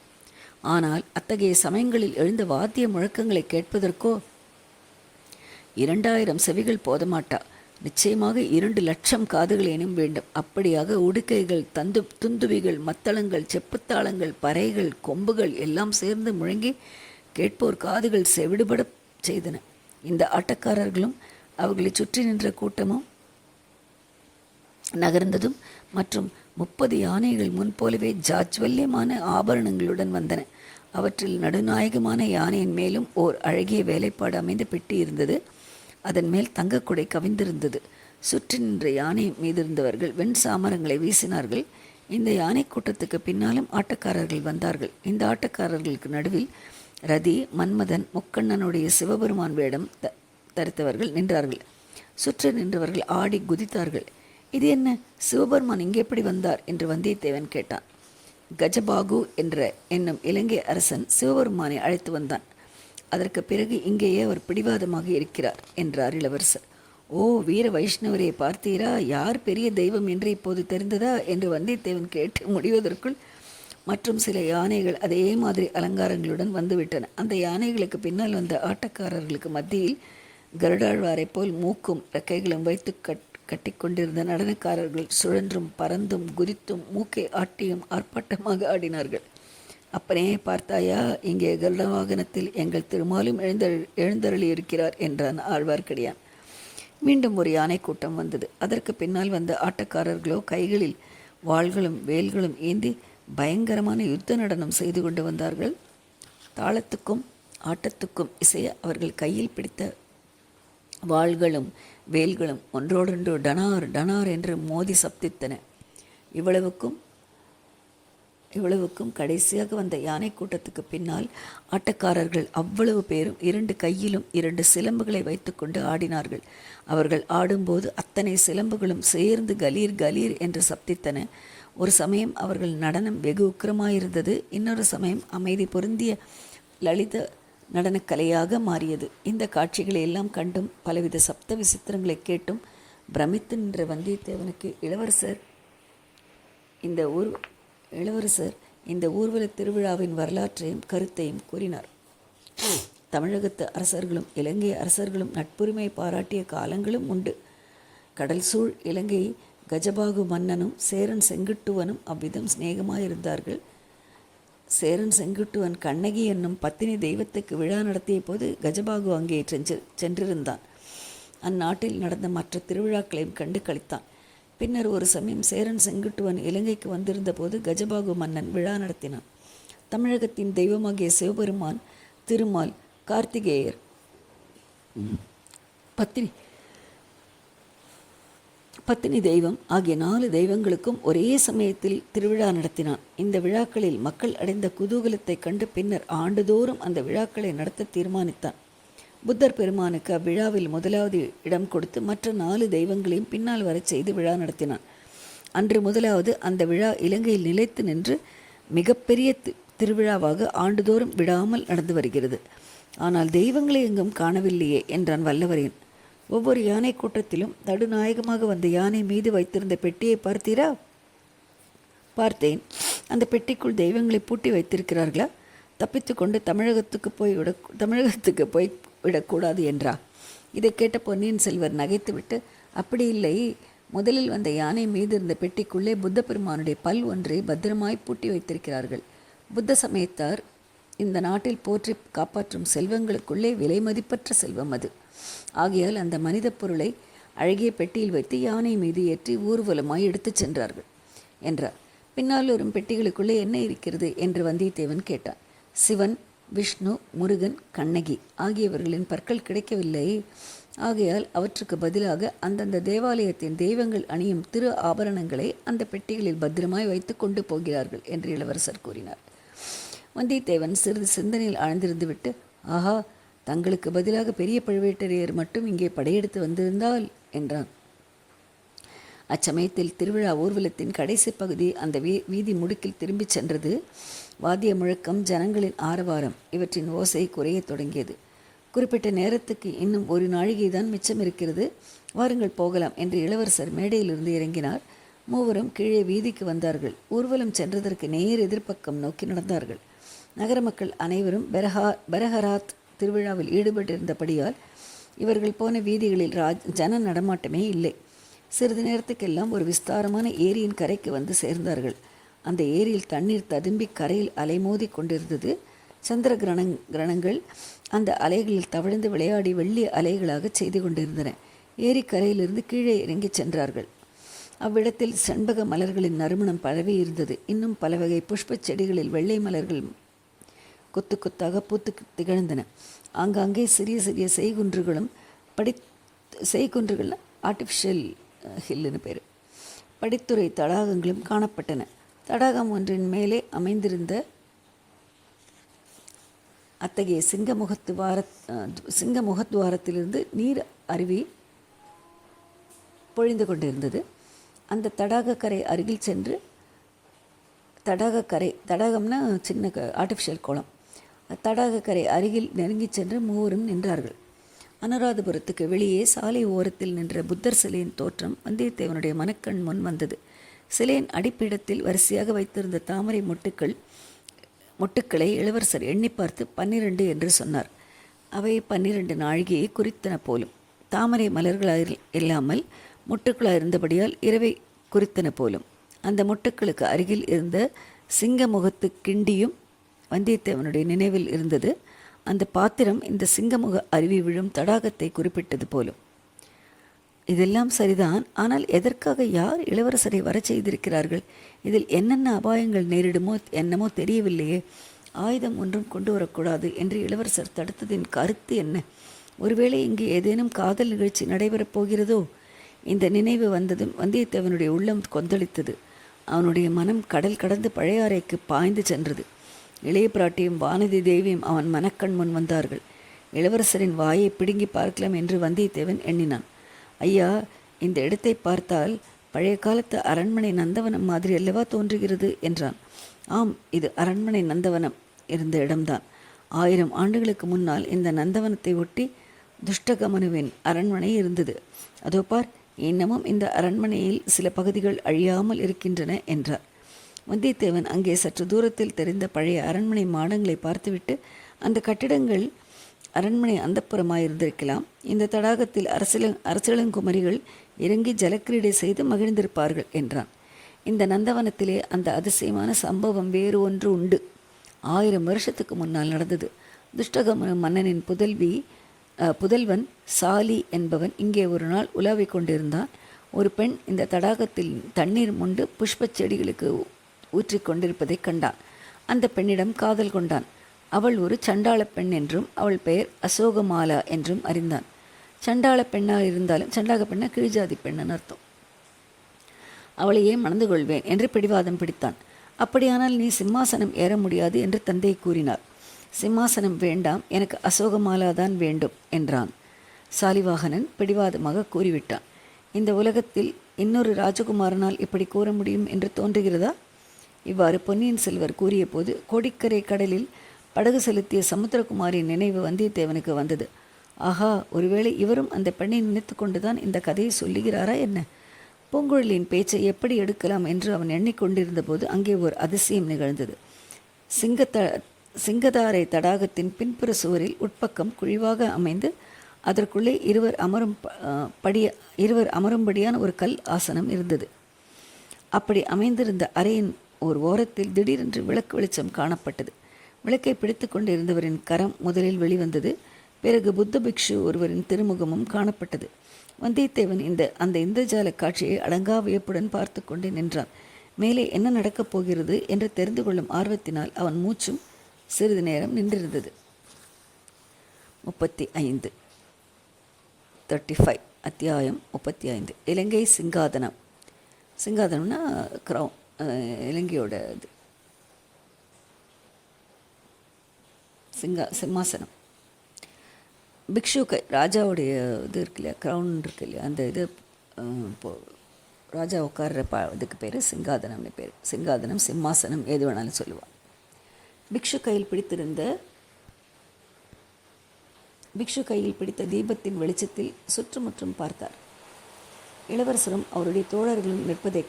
ஆனால் அத்தகைய சமயங்களில் எழுந்த வாத்திய முழக்கங்களை கேட்பதற்கோ 2000 செவிகள் போதமாட்டா, நிச்சயமாக 2 லட்சம் காதுகளேனும் வேண்டும். அப்படியாக உடுக்கைகள், துந்துவிகள், மத்தளங்கள், செப்புத்தாளங்கள், பறைகள், கொம்புகள் எல்லாம் சேர்ந்து முழங்கி கேட்போர் காதுகள் செவிடுபட செய்தன. இந்த ஆட்டக்காரர்களும் அவர்களை சுற்றி நின்ற கூட்டமும் நகர்ந்ததும் மற்றும் 30 யானைகள் முன்போலவே ஜாஜ்வல்யமான ஆபரணங்களுடன் வந்தன. அவற்றில் நடுநாயகமான யானையின் மேலும் ஓர் அழகிய வேலைப்பாடு அமைந்த பெட்டி இருந்தது. அதன் மேல் தங்கக்குடை கவிந்திருந்தது. சுற்றி நின்ற யானை மீதிருந்தவர்கள் வெண் சாமரங்களை வீசினார்கள். இந்த யானை கூட்டத்துக்கு பின்னாலும் ஆட்டக்காரர்கள் வந்தார்கள். இந்த ஆட்டக்காரர்களுக்கு நடுவில் ரதி, மன்மதன், முக்கண்ணனுடைய சிவபெருமான் வேடம் தரித்தவர்கள் நின்றார்கள். சுற்றி நின்றவர்கள் ஆடி குதித்தார்கள். இது என்ன, சிவபெருமான் இங்கே எப்படி வந்தார் என்று வந்தியத்தேவன் கேட்டான். கஜபாகு என்னும் இலங்கை அரசன் சிவபெருமானை அழைத்து வந்தான். அதற்கு பிறகு இங்கேயே அவர் பிடிவாதமாக இருக்கிறார் என்றார் இளவரசர். ஓ, வீர வைஷ்ணவரை பார்த்தீரா? யார் பெரிய தெய்வம் என்று இப்போது தெரிந்ததா என்று வந்தியத்தேவன் கேட்டு முடிவதற்குள் மற்றும் சில யானைகள் அதே மாதிரி அலங்காரங்களுடன் வந்துவிட்டன. அந்த யானைகளுக்கு பின்னால் வந்த ஆட்டக்காரர்களுக்கு மத்தியில் கருடாழ்வாரை போல் மூக்கும் ரெக்கைகளும் வைத்து கட்டிக்கொண்டிருந்த நடனக்காரர்கள் சுழன்றும் பறந்தும் குதித்தும் மூக்கை ஆட்டியும் ஆர்ப்பாட்டமாக ஆடினார்கள். அப்பனே, பார்த்தாயா, இங்கே கருட வாகனத்தில் எங்கள் திருமாலும் எழுந்தருளி இருக்கிறார் என்றான் ஆழ்வார்க்கடியான். மீண்டும் ஒரு யானை கூட்டம் வந்தது. அதற்கு பின்னால் வந்த ஆட்டக்காரர்களோ கைகளில் வாள்களும் வேல்களும் ஏந்தி பயங்கரமான யுத்த நடனம் செய்து கொண்டு வந்தார்கள். தாளத்துக்கும் ஆட்டத்துக்கும் இசைய அவர்கள் கையில் பிடித்த வாள்களும் வேல்களும் ஒன்றோடொன்று டனார் டனார் என்று மோதி சப்தித்தன. இவ்வளவுக்கும் கடைசியாக வந்த யானை கூட்டத்துக்கு பின்னால் ஆட்டக்காரர்கள் அவ்வளவு பேரும் 2 கையிலும் 2 சிலம்புகளை வைத்துக்கொண்டு ஆடினார்கள். அவர்கள் ஆடும்போது அத்தனை சிலம்புகளும் சேர்ந்து கலீர் கலீர் என்று சப்தித்தன. ஒரு சமயம் அவர்கள் நடனம் வெகு உக்கிரமாயிருந்தது. இன்னொரு சமயம் அமைதி பொருந்திய லலித நடனக்கலையாக மாறியது. இந்த காட்சிகளை எல்லாம் கண்டும் பலவித சப்த விசித்திரங்களை கேட்டும் பிரமித்து நின்ற வந்தியத்தேவனுக்கு இளவரசர் இந்த ஊர்வல திருவிழாவின் வரலாற்றையும் கருத்தையும் கூறினார். தமிழகத்து அரசர்களும் இலங்கை அரசர்களும் நட்புரிமை பாராட்டிய காலங்களும் உண்டு. கடல் சூழ் இலங்கை கஜபாகு மன்னனும் சேரன் செங்குட்டுவனும் அவ்விதம் சிநேகமாயிருந்தார்கள். சேரன் செங்குட்டுவன் கண்ணகி என்னும் பத்தினி தெய்வத்துக்கு விழா நடத்திய போது கஜபாகு அங்கே சென்றிருந்தான். அந்நாட்டில் நடந்த மற்ற திருவிழாக்களையும் கண்டு கழித்தான். பின்னர் ஒரு சமயம் சேரன் செங்குட்டுவன் இலங்கைக்கு வந்திருந்த போது கஜபாகு மன்னன் விழா நடத்தினான். தமிழகத்தின் தெய்வமாகிய சிவபெருமான், திருமால், கார்த்திகேயர், பத்தினி தெய்வம் ஆகிய 4 தெய்வங்களுக்கும் ஒரே சமயத்தில் திருவிழா நடத்தினான். இந்த விழாக்களில் மக்கள் அடைந்த குதூகலத்தை கண்டு பின்னர் ஆண்டுதோறும் அந்த விழாக்களை நடத்த தீர்மானித்தான். புத்தர் பெருமானுக்கு அவ்விழாவில் முதலாவது இடம் கொடுத்து மற்ற 4 தெய்வங்களையும் பின்னால் வரச் செய்து விழா நடத்தினான். அன்று முதலாவது அந்த விழா இலங்கையில் நிலைத்து நின்று மிகப்பெரிய திருவிழாவாக ஆண்டுதோறும் விடாமல் நடந்து வருகிறது. ஆனால் தெய்வங்களை எங்கும் காணவில்லையே என்றான் வல்லவரையன். ஒவ்வொரு யானை கூட்டத்திலும் நடுநாயகமாக வந்த யானை மீது வைத்திருந்த பெட்டியை பார்த்தீரா? பார்த்தேன். அந்த பெட்டிக்குள் தெய்வங்களை பூட்டி வைத்திருக்கிறார்களா? தப்பித்து கொண்டு தமிழகத்துக்கு போய் விடக்கூடாது என்றா? இதை கேட்ட பொன்னியின் செல்வர் நகைத்துவிட்டு, அப்படி இல்லை, முதலில் வந்த யானை மீது இருந்த பெட்டிக்குள்ளே புத்த பெருமானுடைய பல் ஒன்றை பத்திரமாய் பூட்டி வைத்திருக்கிறார்கள். புத்த சமயத்தார் இந்த நாட்டில் போற்றி காப்பாற்றும் செல்வங்களுக்குள்ளே விலை மதிப்பற்ற செல்வம் அது. ஆகையால் அந்த மனித பொருளை அழகிய பெட்டியில் வைத்து யானை மீது ஏற்றி ஊர்வலமாய் எடுத்துச் சென்றார்கள் என்றார். பின்னால் வரும் பெட்டிகளுக்குள்ளே என்ன இருக்கிறது என்று வந்தியத்தேவன் கேட்டான். சிவன், விஷ்ணு, முருகன், கண்ணகி ஆகியவர்களின் பற்கள் கிடைக்கவில்லை. ஆகையால் அவற்றுக்கு பதிலாக அந்தந்த தேவாலயத்தின் தெய்வங்கள் அணியும் திரு ஆபரணங்களை அந்த பெட்டிகளில் பத்திரமாய் வைத்து கொண்டு போகிறார்கள் என்று இளவரசர் கூறினார். வந்தியத்தேவன் சிறிது சிந்தனையில் ஆழ்ந்திருந்து விட்டு, ஆஹா, தங்களுக்கு பதிலாக பெரிய பழுவேட்டரையர் மட்டும் இங்கே படையெடுத்து வந்திருந்தால் என்றான். அச்சமயத்தில் திருவிழா ஊர்வலத்தின் கடைசி பகுதி அந்த வீதி முடுக்கில் திரும்பிச் சென்றது. வாத்திய முழக்கம், ஜனங்களின் ஆரவாரம் இவற்றின் ஓசை குறையத் தொடங்கியது. குறிப்பிட்ட நேரத்துக்கு இன்னும் 1 நாழிகை தான் மிச்சம் இருக்கிறது, வாருங்கள் போகலாம் என்று இளவரசர் மேடையிலிருந்து இறங்கினார். மூவரும் கீழே வீதிக்கு வந்தார்கள். ஊர்வலம் சென்றதற்கு நேர் எதிர்ப்பக்கம் நோக்கி நடந்தார்கள். நகர மக்கள் அனைவரும் பெரஹராத் திருவிழாவில் ஈடுபட்டிருந்தபடியால் இவர்கள் போன வீதிகளில் ஜன நடமாட்டமே இல்லை. சிறிது நேரத்துக்கெல்லாம் ஒரு விஸ்தாரமான ஏரியின் கரைக்கு வந்து சேர்ந்தார்கள். அந்த ஏரியில் தண்ணீர் ததும்பி கரையில் அலைமோதி கொண்டிருந்தது. சந்திர கிரணங்கள் அந்த அலைகளில் தவழ்ந்து விளையாடி வெள்ளி அலைகளாக செய்து கொண்டிருந்தன. ஏரிக்கரையிலிருந்து கீழே இறங்கி சென்றார்கள். அவ்விடத்தில் செண்பக மலர்களின் நறுமணம் பரவி இருந்தது. இன்னும் பல வகை புஷ்ப செடிகளில் வெள்ளை மலர்கள் கொத்து கொத்தாக பூத்து திகழ்ந்தன. ஆங்காங்கே சிறிய சிறிய செய்குன்றுகள் ஆர்டிஃபிஷியல் ஹில்லுன்னு பேர், படித்துறை தடாகங்களும் காணப்பட்டன. தடாகம் ஒன்றின் மேலே அமைந்திருந்த அத்தகைய சிங்கமுகத்வாரத்திலிருந்து நீர் அருவி பொழிந்து கொண்டிருந்தது. அந்த தடாகக்கரை அருகில் சென்று தடாகம்னா சின்ன ஆர்டிஃபிஷியல் குளம், தடாகக்கரை அருகில் நெருங்கி சென்று மூவரும் நின்றார்கள். அனுராதபுரத்துக்கு வெளியே சாலை ஓரத்தில் நின்ற புத்தர் சிலையின் தோற்றம் வந்தியத்தேவனுடைய மனக்கண் முன் வந்தது. சிலையின் அடிப்பீடத்தில் வரிசையாக வைத்திருந்த தாமரை மொட்டுக்களை இளவரசர் எண்ணி பார்த்து 12 என்று சொன்னார். அவை 12 நாழிகையை குறித்தன போலும். தாமரை மலர்களாக இல்லாமல் மொட்டுக்களாக இருந்தபடியால் இரவை குறித்தன போலும். அந்த மொட்டுக்களுக்கு அருகில் இருந்த சிங்கமுகத்து கிண்டியும் வந்தியத்தேவனுடைய நினைவில் இருந்தது. அந்த பாத்திரம் இந்த சிங்கமுக அருவி விழும் தடாகத்தை குறிப்பிட்டது போலும். இதெல்லாம் சரிதான். ஆனால் எதற்காக யார் இளவரசரை வரச் செய்திருக்கிறார்கள்? இதில் என்னென்ன அபாயங்கள் நேரிடுமோ என்னமோ தெரியவில்லையே. ஆயுதம் ஒன்றும் கொண்டு வரக்கூடாது என்று இளவரசர் தடுத்ததின் கருத்து என்ன? ஒருவேளை இங்கு ஏதேனும் காதல் நிகழ்ச்சி நடைபெறப் போகிறதோ? இந்த நினைவு வந்ததும் வந்தியத்தேவனுடைய உள்ளம் கொந்தளித்தது. அவனுடைய மனம் கடல் கடந்து பழையாறைக்கு பாய்ந்து சென்றது. இளைய பிராட்டியும் வானதி தேவியும் அவன் மனக்கண் முன் வந்தார்கள். இளவரசரின் வாயை பிடுங்கி பார்க்கலாம் என்று வந்தியத்தேவன் எண்ணினான். ஐயா, இந்த இடத்தை பார்த்தால் பழைய காலத்து அரண்மனை நந்தவனம் மாதிரி அல்லவா தோன்றுகிறது என்றான். ஆம், இது அரண்மனை நந்தவனம் இருந்த இடம்தான். 1000 ஆண்டுகளுக்கு முன்னால் இந்த நந்தவனத்தை ஒட்டி துஷ்டகமனுவின் அரண்மனை இருந்தது. அதோ பார், இன்னமும் இந்த அரண்மனையில் சில பகுதிகள் அழியாமல் இருக்கின்றன என்றார். வந்தியத்தேவன் அங்கே சற்று தூரத்தில் தெரிந்த பழைய அரண்மனை மாடங்களை பார்த்துவிட்டு, அந்த கட்டிடங்கள் அரண்மனை அந்தப்புறமாயிருந்திருக்கலாம். இந்த தடாகத்தில் அரசலங்குமரிகள் இறங்கி ஜலக்கிரீடை செய்து மகிழ்ந்திருப்பார்கள் என்றான். இந்த நந்தவனத்திலே அந்த அதிசயமான சம்பவம் வேறு ஒன்று உண்டு. 1000 வருஷத்துக்கு முன்னால் நடந்தது. துஷ்டகமன மன்னனின் புதல்வன் சாலி என்பவன் இங்கே ஒரு நாள் உலாவிக் கொண்டிருந்தான். ஒரு பெண் இந்த தடாகத்தில் தண்ணீர் மொண்டு புஷ்பச் செடிகளுக்கு ஊற்றி கொண்டிருப்பதை கண்டான். அந்த பெண்ணிடம் காதல் கொண்டான். அவள் ஒரு சண்டாள பெண் என்றும் அவள் பெயர் அசோகமாலா என்றும் அறிந்தான். சண்டாள பெண்ணாக இருந்தாலும், சண்டாக பெண்ணா கீழ்ஜாதி பெண்ணன் அர்த்தம், அவளையே மணந்து கொள்வேன் என்று பிடிவாதம் பிடித்தான். அப்படியானால் நீ சிம்மாசனம் ஏற முடியாது என்று தந்தை கூறினார். சிம்மாசனம் வேண்டாம், எனக்கு அசோகமாலாதான் வேண்டும் என்றான். சாலிவாகனன் பிடிவாதமாக கூறிவிட்டான். இந்த உலகத்தில் இன்னொரு ராஜகுமாரனால் இப்படி கூற முடியும் என்று தோன்றுகிறதா? இவ்வாறு பொன்னியின் செல்வர் கூறிய போது கோடிக்கரை கடலில் படகு செலுத்திய சமுத்திரகுமாரின் நினைவு வந்தியத்தேவனுக்கு வந்தது. ஆஹா, ஒருவேளை இவரும் அந்த பெண்ணை நினைத்து கொண்டுதான் இந்த கதையை சொல்லுகிறாரா என்ன? பூங்குழலியின் பேச்சை எப்படி எடுக்கலாம் என்று அவன் எண்ணிக்கொண்டிருந்த போது அங்கே ஒரு அதிசயம் நிகழ்ந்தது. சிங்கதாரை தடாகத்தின் பின்புற சுவரில் உட்பக்கம் குழிவாக அமைந்து அதற்குள்ளே இருவர் அமரும்படியான ஒரு கல் ஆசனம் இருந்தது. அப்படி அமைந்திருந்த அறையின் ஒரு ஓரத்தில் திடீரென்று விளக்கு வெளிச்சம் காணப்பட்டது. விளக்கை பிடித்து கொண்டிருந்தவரின் கரம் முதலில் வெளிவந்தது. பிறகு புத்த பிக்ஷு ஒருவரின் திருமுகமும் காணப்பட்டது. வந்தியத்தேவன் அந்த இந்திரஜால காட்சியை அடங்கா வியப்புடன் பார்த்து கொண்டு நின்றான். மேலே என்ன நடக்கப் போகிறது என்று தெரிந்து கொள்ளும் ஆர்வத்தினால் அவன் மூச்சும் சிறிது நேரம் நின்றிருந்தது. 35 அத்தியாயம் 35. இலங்கை சிங்காதனம். சிங்காதனம்னா கிரௌன், இலங்கையோட இது சிம்மாசனம். பிக்ஷுக்கு ராஜாவுடைய இது இருக்கு இல்லையா, க்ரௌன் இருக்கு இல்லையா, அந்த இது ராஜா உட்கார்ற இதுக்கு பேர் சிங்காதனம்னு பேர். சிங்காதனம், சிம்மாசனம், எது வேணாலும் சொல்லுவான். பிக்ஷு கையில் பிடித்த தீபத்தின் வெளிச்சத்தில் சுற்றுமுற்றும் பார்த்தார். இளவரசரும் அவருடைய தோழர்களும் நிற்பதை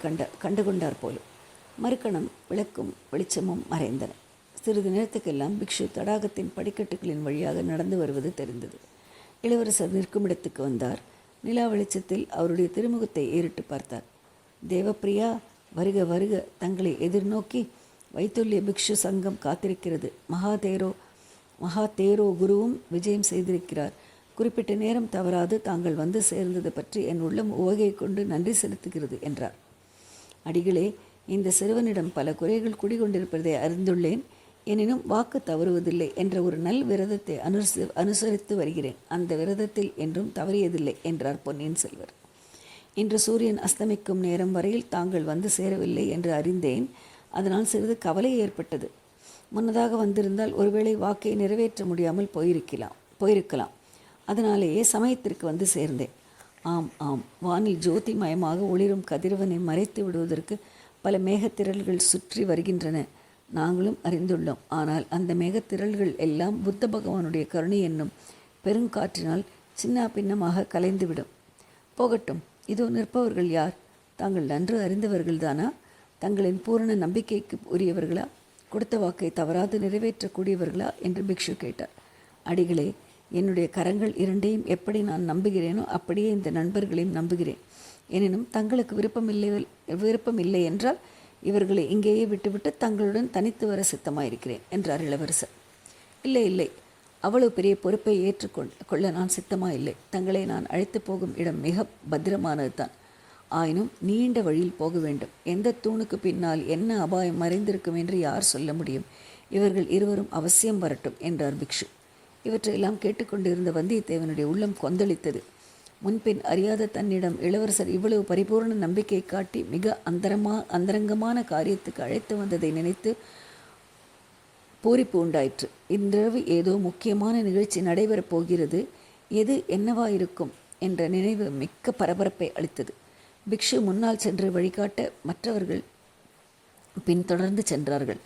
கண்டுகொண்டார் போலும். மறுக்கணம் விளக்கும் வெளிச்சமும் மறைந்தன. சிறிது நேரத்துக்கெல்லாம் பிக்ஷு தடாகத்தின் படிக்கட்டுகளின் வழியாக நடந்து வருவது தெரிந்தது. இளவரசர் நிற்கும் இடத்துக்கு வந்தார். நிலா வெளிச்சத்தில் அவருடைய திருமுகத்தை ஏறிட்டு பார்த்தார். தேவப்பிரியா, வருக வருக, தங்களை எதிர்நோக்கி வைத்துல்ய பிக்ஷு சங்கம் காத்திருக்கிறது. மகா தேரோ குருவும் விஜயம் செய்திருக்கிறார். குறிப்பிட்ட நேரம் தவறாது தாங்கள் வந்து சேர்ந்தது பற்றி என் உள்ளம் உவகை கொண்டு நன்றி செலுத்துகிறது என்றார். அடிகளே, இந்த சிறுவனிடம் பல குறைகள் குடிகொண்டிருப்பதை அறிந்துள்ளேன். எனினும் வாக்கு தவறுவதில்லை என்ற ஒரு நல் விரதத்தை அனுசரித்து வருகிறேன். அந்த விரதத்தில் என்றும் தவறியதில்லை என்றார் பொன்னியின் செல்வர். இன்று சூரியன் அஸ்தமிக்கும் நேரம் வரையில் தாங்கள் வந்து சேரவில்லை என்று அறிந்தேன். அதனால் சிறிது கவலை ஏற்பட்டது. முன்னதாக வந்திருந்தால் ஒருவேளை வாக்கை நிறைவேற்ற முடியாமல் போயிருக்கலாம். அதனாலேயே சமயத்திற்கு வந்து சேர்ந்தேன். ஆம், வானில் ஜோதிமயமாக ஒளிரும் கதிரவனை மறைத்து விடுவதற்கு பல மேகத்திரள்கள் சுற்றி வருகின்றன. நாங்களும் அறிந்துள்ளோம். ஆனால் அந்த மேகத்திரள்கள் எல்லாம் புத்த பகவானுடைய கருணை என்னும் பெருங்காற்றினால் சின்ன பின்னமாக கலைந்துவிடும். போகட்டும், இதோ நிற்பவர்கள் யார்? தாங்கள் நன்று அறிந்தவர்கள்தானா? தங்களின் பூரண நம்பிக்கைக்கு உரியவர்களா? கொடுத்த வாக்கை தவறாது நிறைவேற்றக்கூடியவர்களா என்று பிக்ஷு கேட்டார். அடிகளே, என்னுடைய கரங்கள் இரண்டையும் எப்படி நான் நம்புகிறேனோ அப்படியே இந்த நண்பர்களையும் நம்புகிறேன். எனினும் தங்களுக்கு விருப்பமில்லை என்றால் இவர்களை இங்கேயே விட்டுவிட்டு தங்களுடன் தனித்து வர சித்தமாயிருக்கிறேன் என்றார் இளவரசர். இல்லை, அவ்வளவு பெரிய பொறுப்பை ஏற்றுக்கொள்ள நான் சித்தமாக இல்லை. தங்களை நான் அழைத்து போகும் இடம் மிக பத்திரமானது தான். ஆயினும் நீண்ட வழியில் போக வேண்டும். எந்த தூணுக்கு பின்னால் என்ன அபாயம் மறைந்திருக்கும் என்று யார் சொல்ல முடியும்? இவர்கள் இருவரும் அவசியம் வரட்டும் என்றார் பிக்ஷு. இவற்றையெல்லாம் கேட்டுக்கொண்டிருந்த வந்தியத்தேவனுடைய உள்ளம் கொந்தளித்தது. முன்பின் அறியாத தன்னிடம் இளவரசர் இவ்வளவு பரிபூர்ண நம்பிக்கை காட்டி மிக அந்தரங்கமான காரியத்துக்கு அழைத்து வந்ததை நினைத்து பூரிப்பு உண்டாயிற்று. இன்றிரவு ஏதோ முக்கியமான நிகழ்ச்சி நடைபெறப் போகிறது. எது என்னவாயிருக்கும் என்ற நினைவு மிக்க பரபரப்பை அளித்தது. பிக்ஷு முன்னால் சென்று வழிகாட்ட மற்றவர்கள் பின்தொடர்ந்து சென்றார்கள்.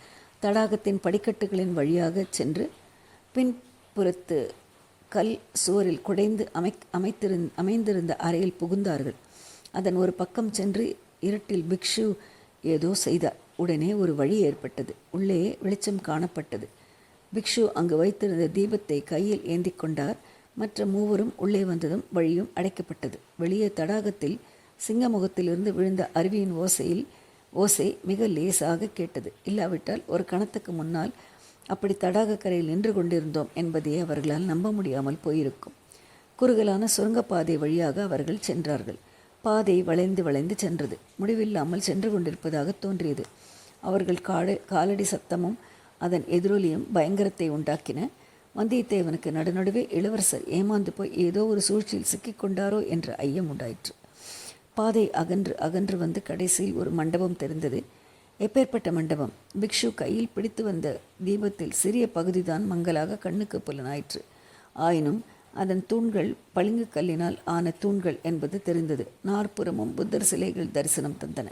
தடாகத்தின் படிக்கட்டுகளின் வழியாக சென்று பின்புறத்து கல் சுவரில் குடைந்து அமைந்திருந்த அறையில் புகுந்தார்கள். அதன் ஒரு பக்கம் சென்று இருட்டில் பிக்ஷு ஏதோ செய்தார். உடனே ஒரு வழி ஏற்பட்டது. உள்ளே வெளிச்சம் காணப்பட்டது. பிக்ஷு அங்கு வைத்திருந்த தீபத்தை கையில் ஏந்தி கொண்டார். மற்ற மூவரும் உள்ளே வந்ததும் வழியும் அடைக்கப்பட்டது. வெளியே தடாகத்தில் சிங்கமுகத்திலிருந்து விழுந்த அருவியின் ஓசை மிக லேசாக கேட்டது. இல்லாவிட்டால் ஒரு கணத்துக்கு முன்னால் அப்படி தடாக கரையில் நின்று கொண்டிருந்தோம் என்பதையே அவர்களால் நம்ப முடியாமல் போயிருக்கும். குறுகலான சுரங்கப்பாதை வழியாக அவர்கள் சென்றார்கள். பாதை வளைந்து வளைந்து சென்றது. முடிவில்லாமல் சென்று கொண்டிருப்பதாக தோன்றியது. அவர்கள் காலடி சத்தமும் அதன் எதிரொலியும் பயங்கரத்தை உண்டாக்கின. வந்தியத்தேவனுக்கு நடுநடுவே இளவரசர் ஏமாந்து போய் ஏதோ ஒரு சூழ்ச்சியில் சிக்கிக்கொண்டாரோ என்ற ஐயம் உண்டாயிற்று. பாதை அகன்று வந்து கடைசியில் ஒரு மண்டபம் தெரிந்தது. எப்பேற்பட்ட மண்டபம்! பிக்ஷு கையில் பிடித்து வந்த தீபத்தில் சிறிய பகுதிதான் மங்கலாக கண்ணுக்கு புலனாயிற்று. ஆயினும் அதன் தூண்கள் பளிங்கு கல்லினால் ஆன தூண்கள் என்பது தெரிந்தது. நாற்புறமும் புத்தர் சிலைகள் தரிசனம் தந்தன.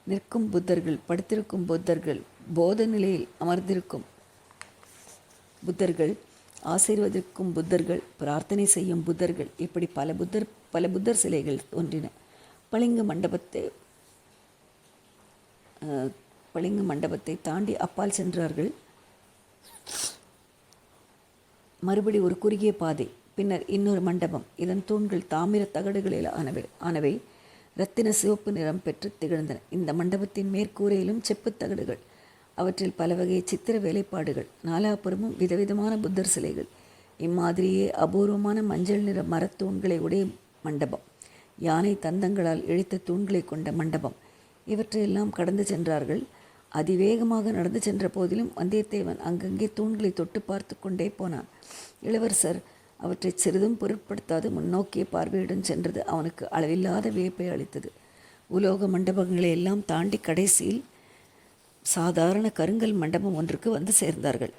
நிற்கும் புத்தர்கள், படுத்திருக்கும் புத்தர்கள், போத நிலையில் அமர்ந்திருக்கும் புத்தர்கள், ஆசீர்வதிக்கும் புத்தர்கள், பிரார்த்தனை செய்யும் புத்தர்கள், இப்படி பல புத்தர் சிலைகள் தோன்றின. பளிங்கு மண்டபத்தை தாண்டி அப்பால் சென்றார்கள். மறுபடி ஒரு குறுகிய பாதை, பின்னர் இன்னொரு மண்டபம். இதன் தூண்கள் தாமிர தகடுகளில் ஆனவை இரத்தின சிவப்பு நிறம் பெற்று திகழ்ந்தன. இந்த மண்டபத்தின் மேற்கூரையிலும் செப்புத் தகடுகள், அவற்றில் பல வகை சித்திர வேலைப்பாடுகள், நாலாபுறமும் விதவிதமான புத்தர் சிலைகள். இம்மாதிரியே அபூர்வமான மஞ்சள் நிற மரத்தூண்களை உடைய மண்டபம், யானை தந்தங்களால் இழைத்த தூண்களை கொண்ட மண்டபம். இவற்றையெல்லாம் கடந்து சென்றார்கள். அதிவேகமாக நடந்து சென்ற போதிலும் வந்தியத்தேவன் அங்கங்கே தூண்களை தொட்டு பார்த்து கொண்டே போனான். இளவரசர் அவற்றை சிறிதும் பொருட்படுத்தாது முன்னோக்கிய பார்வையுடன் சென்றது அவனுக்கு அளவில்லாத வியப்பை அளித்தது. உலோக மண்டபங்களை எல்லாம் தாண்டி கடைசியில் சாதாரண கருங்கல் மண்டபம் ஒன்றுக்கு வந்து சேர்ந்தார்கள்.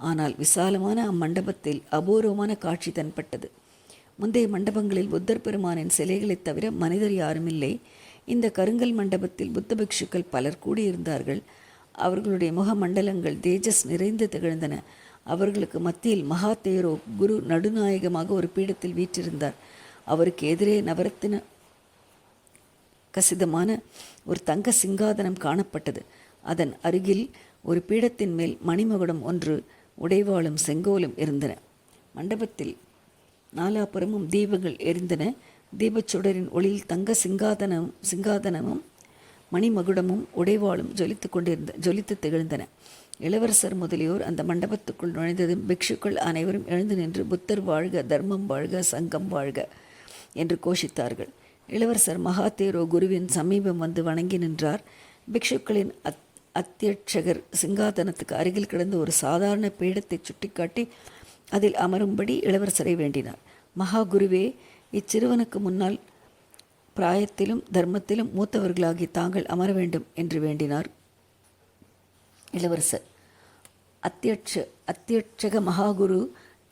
ஆனால் விசாலமான அம்மண்டபத்தில் அபூர்வமான காட்சி தென்பட்டது. முந்தைய மண்டபங்களில் புத்தர் பெருமானின் சிலைகளைத் தவிர மனிதர் யாரும் இல்லை. இந்த கருங்கல் மண்டபத்தில் புத்த பிக்ஷுக்கள் பலர் கூடியிருந்தார்கள். அவர்களுடைய முக மண்டலங்கள் தேஜஸ் நிறைந்து திகழ்ந்தன. அவர்களுக்கு மத்தியில் மகா தேரோ குரு நடுநாயகமாக ஒரு பீடத்தில் வீற்றிருந்தார். அவருக்கு எதிரே நவரத்தின கசிதமான ஒரு தங்க சிங்காதனம் காணப்பட்டது. அதன் அருகில் ஒரு பீடத்தின் மேல் மணிமகுடம் ஒன்று உடைவாளும் செங்கோலும் இருந்தன. மண்டபத்தில் நாலாபுறமும் தீபங்கள் எரிந்தன. தீபச்சுடரின் ஒளியில் தங்க சிங்காதனமும் மணிமகுடமும் உடைவாளும் ஜொலித்து திகழ்ந்தன. இளவரசர் முதலியோர் அந்த மண்டபத்துக்குள் நுழைந்ததும் பிக்ஷுக்கள் அனைவரும் எழுந்து நின்று புத்தர் வாழ்க, தர்மம் வாழ்க, சங்கம் வாழ்க என்று கோஷித்தார்கள். இளவரசர் மகாதேரோ குருவின் சமீபம் வந்து வணங்கி நின்றார். பிக்ஷுக்களின் அத்தியட்சகர் சிங்காதனத்துக்கு அருகில் கிடந்த ஒரு சாதாரண பீடத்தை சுட்டிக்காட்டி அதில் அமரும்படி இளவரசரை வேண்டினார். மகா குருவே, இச்சிறுவனுக்கு முன்னால் பிராயத்திலும் தர்மத்திலும் மூத்தவர்களாகி தாங்கள் அமர வேண்டும் என்று வேண்டினார் இளவரசர். அத்தியட்சக மகாகுரு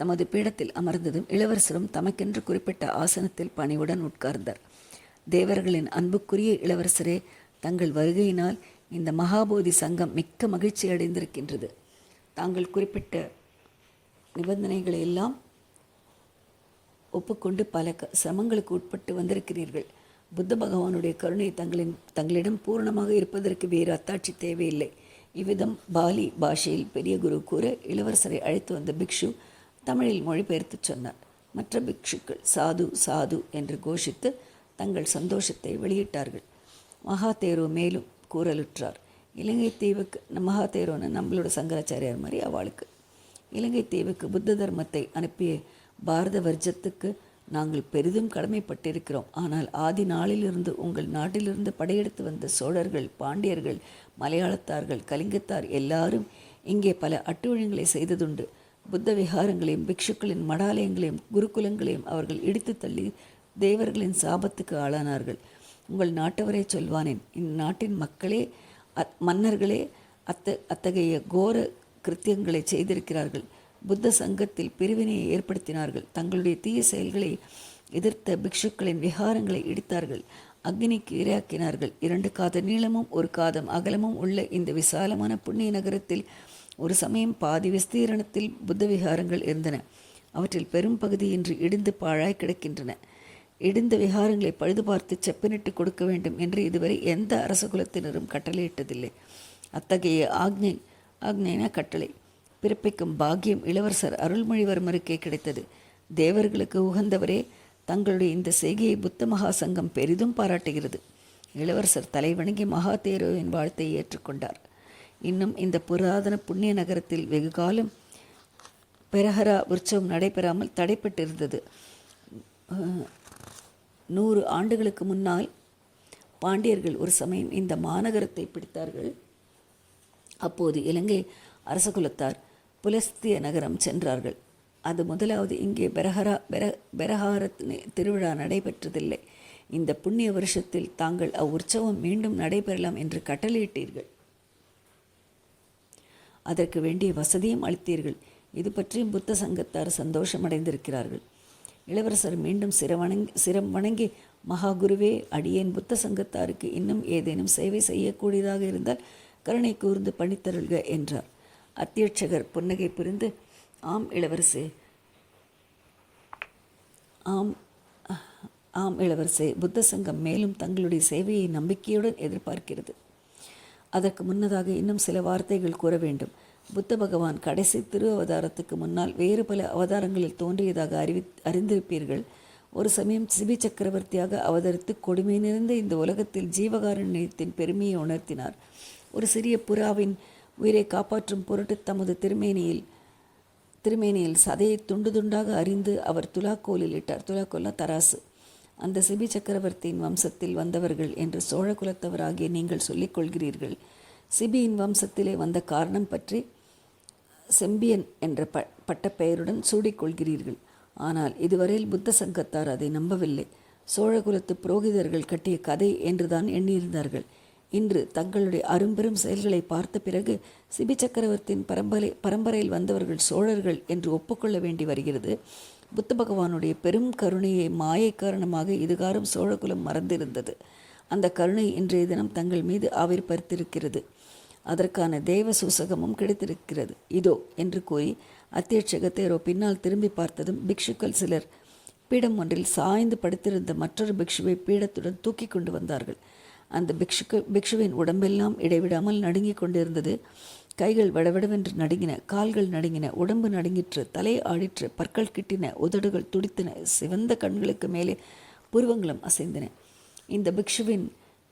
தமது பீடத்தில் அமர்ந்ததும் இளவரசரும் தமக்கென்று குறிப்பிட்ட ஆசனத்தில் பணிவுடன் உட்கார்ந்தார். தேவர்களின் அன்புக்குரிய இளவரசரே, தங்கள் வருகையினால் இந்த மகாபோதி சங்கம் மிக்க மகிழ்ச்சி அடைந்திருக்கின்றது. தாங்கள் குறிப்பிட்ட நிபந்தனைகளை எல்லாம் ஒப்புக்கொண்டு பல சிரமங்களுக்கு உட்பட்டு வந்திருக்கிறீர்கள். புத்த பகவானுடைய கருணை தங்களிடம் பூரணமாக இருப்பதற்கு வேறு அத்தாட்சி தேவையில்லை. இவ்விதம் பாலி பாஷையில் பெரிய குரு கூற இளவரசரை அழைத்து வந்த பிக்ஷு தமிழில் மொழிபெயர்த்து சொன்னார். மற்ற பிக்ஷுக்கள் சாது சாது என்று கோஷித்து தங்கள் சந்தோஷத்தை வெளியிட்டார்கள். மகாதேரோ மேலும் கூறலுற்றார். இலங்கை தீவுக்கு மகாதேரோன்னு நம்மளோட சங்கராச்சாரியார் மாதிரி அவளுக்கு இலங்கை தீவுக்கு புத்த தர்மத்தை அனுப்பிய பாரத வர்ஜத்துக்கு நாங்கள் பெரிதும் கடமைப்பட்டிருக்கிறோம். ஆனால் ஆதி நாளிலிருந்து உங்கள் நாட்டிலிருந்து படையெடுத்து வந்த சோழர்கள், பாண்டியர்கள், மலையாளத்தார்கள், கலிங்கத்தார் எல்லாரும் இங்கே பல அட்டுழியங்களை செய்ததுண்டு. புத்த விகாரங்களையும் பிக்ஷுக்களின் மடாலயங்களையும் குருகுலங்களையும் அவர்கள் இடித்து தள்ளி தேவர்களின் சாபத்துக்கு ஆளானார்கள். உங்கள் நாட்டவரை சொல்வானேன், இந்நாட்டின் மக்களே மன்னர்களே அத்தகைய கோர கிருத்தியங்களை செய்திருக்கிறார்கள். புத்த சங்கத்தில் பிரிவினையை ஏற்படுத்தினார்கள். தங்களுடைய தீய செயல்களை எதிர்த்த பிக்ஷுக்களின் விகாரங்களை இடித்தார்கள், அக்னிக்கு இரையாக்கினார்கள். 2 காத நீளமும் 1 காதம் அகலமும் உள்ள இந்த விசாலமான புண்ணிய நகரத்தில் ஒரு சமயம் பாதி விஸ்தீரணத்தில் புத்த விகாரங்கள் இருந்தன. அவற்றில் பெரும் பகுதி இன்று இடிந்து பாழாய் கிடக்கின்றன. இடிந்த விகாரங்களை பழுது பார்த்து செப்பனிட்டு கொடுக்க வேண்டும் என்று இதுவரை எந்த அரசகுலத்தினரும் கட்டளையிட்டதில்லை. அத்தகைய ஆக்ஞைன கட்டளை பிறப்பிக்கும் பாக்கியம் இளவரசர் அருள்மொழிவர்மருக்கே கிடைத்தது. தேவர்களுக்கு உகந்தவரே, தங்களுடைய இந்த செய்கையை புத்த மகா சங்கம் பெரிதும் பாராட்டுகிறது. இளவரசர் தலைவணங்கி மகாதேரோவின் வாழ்த்தை ஏற்றுக்கொண்டார். இன்னும் இந்த புராதன புண்ணிய நகரத்தில் வெகு காலம் பெரஹரா உற்சவம் நடைபெறாமல் தடைப்பட்டிருந்தது. 100 ஆண்டுகளுக்கு முன்னால் பாண்டியர்கள் ஒரு சமயம் இந்த மாநகரத்தை பிடித்தார்கள். அப்போது இலங்கை அரசகுலத்தார் புலஸ்திய நகரம் சென்றார்கள். அது முதலாவது இங்கே பெரஹார திருவிழா நடைபெற்றதில்லை. இந்த புண்ணிய வருஷத்தில் தாங்கள் அவ்வுற்சவம் மீண்டும் நடைபெறலாம் என்று கட்டளையிட்டீர்கள். அதற்கு வேண்டிய வசதியும் அளித்தீர்கள். இது பற்றியும் புத்த சங்கத்தார் சந்தோஷமடைந்திருக்கிறார்கள். இளவரசர் மீண்டும் சிரம் வணங்கி, மகாகுருவே, அடியேன் புத்த சங்கத்தாருக்கு இன்னும் ஏதேனும் சேவை செய்யக்கூடியதாக இருந்தால் கருணை கூர்ந்து பணித்தருள்க என்றார். அத்தியட்சகர் புன்னகை புரிந்து, ஆம் இளவரசே, ஆம் இளவரசே, புத்த சங்கம் மேலும் தங்களுடைய சேவையை நம்பிக்கையுடன் எதிர்பார்க்கிறது. அதற்கு முன்னதாக இன்னும் சில வார்த்தைகள் கூற வேண்டும். புத்த பகவான் கடைசி திரு அவதாரத்துக்கு முன்னால் வேறு பல அவதாரங்களில் தோன்றியதாக அறிந்திருப்பீர்கள். ஒரு சமயம் சிபி சக்கரவர்த்தியாக அவதரித்து கொடுமை நிறைந்த இந்த உலகத்தில் ஜீவகாருண்யத்தின் பெருமையை உணர்த்தினார். ஒரு சிறிய புறாவின் உயிரை காப்பாற்றும் பொருட்டு தமது திருமேனியில் சதையை துண்டு துண்டாக அறிந்து அவர் துலாக்கோலில் இட்டார். துலாக்கோல்னா தராசு. அந்த சிபி சக்கரவர்த்தியின் வம்சத்தில் வந்தவர்கள் என்று சோழ குலத்தவராகிய நீங்கள் சொல்லிக் கொள்கிறீர்கள். சிபியின் வம்சத்திலே வந்த காரணம் பற்றி செம்பியன் என்ற பட்டப்பெயருடன் சூடிக்கொள்கிறீர்கள். ஆனால் இதுவரையில் புத்த சங்கத்தார் அதை நம்பவில்லை. சோழகுலத்து புரோகிதர்கள் கட்டிய கதை என்றுதான் எண்ணியிருந்தார்கள். இன்று தங்களுடைய அரும்பெரும் செயல்களை பார்த்த பிறகு சிபி சக்கரவர்த்தியின் பரம்பரையில் வந்தவர்கள் சோழர்கள் என்று ஒப்புக்கொள்ள வேண்டி வருகிறது. புத்த பகவானுடைய பெரும் கருணையை மாயை காரணமாக இதுகாரும் சோழகுலம் மறந்திருந்தது. அந்த கருணை இன்றைய தினம் தங்கள் மீது ஆவிர்ப்பரித்திருக்கிறது. அதற்கான தேவ சூசகமும் கிடைத்திருக்கிறது. இதோ என்று கூறி அத்தியட்சக தேரோ பின்னால் திரும்பி பார்த்ததும் பிக்ஷுக்கள் சிலர் பீடம் ஒன்றில் சாய்ந்து படுத்திருந்த மற்றொரு பிக்ஷுவை பீடத்துடன் தூக்கி கொண்டு வந்தார்கள். அந்த பிக்ஷுவின் உடம்பெல்லாம் இடைவிடாமல் நடுங்கிக் கொண்டிருந்தது. கைகள் வடவடவென்று நடுங்கின, கால்கள் நடுங்கின, உடம்பு நடுங்கிற்று, தலை ஆடிற்று, பற்கள் கிட்டின, உதடுகள் துடித்தன, சிவந்த கண்களுக்கு மேலே புருவங்களும் அசைந்தன. இந்த பிக்ஷுவின்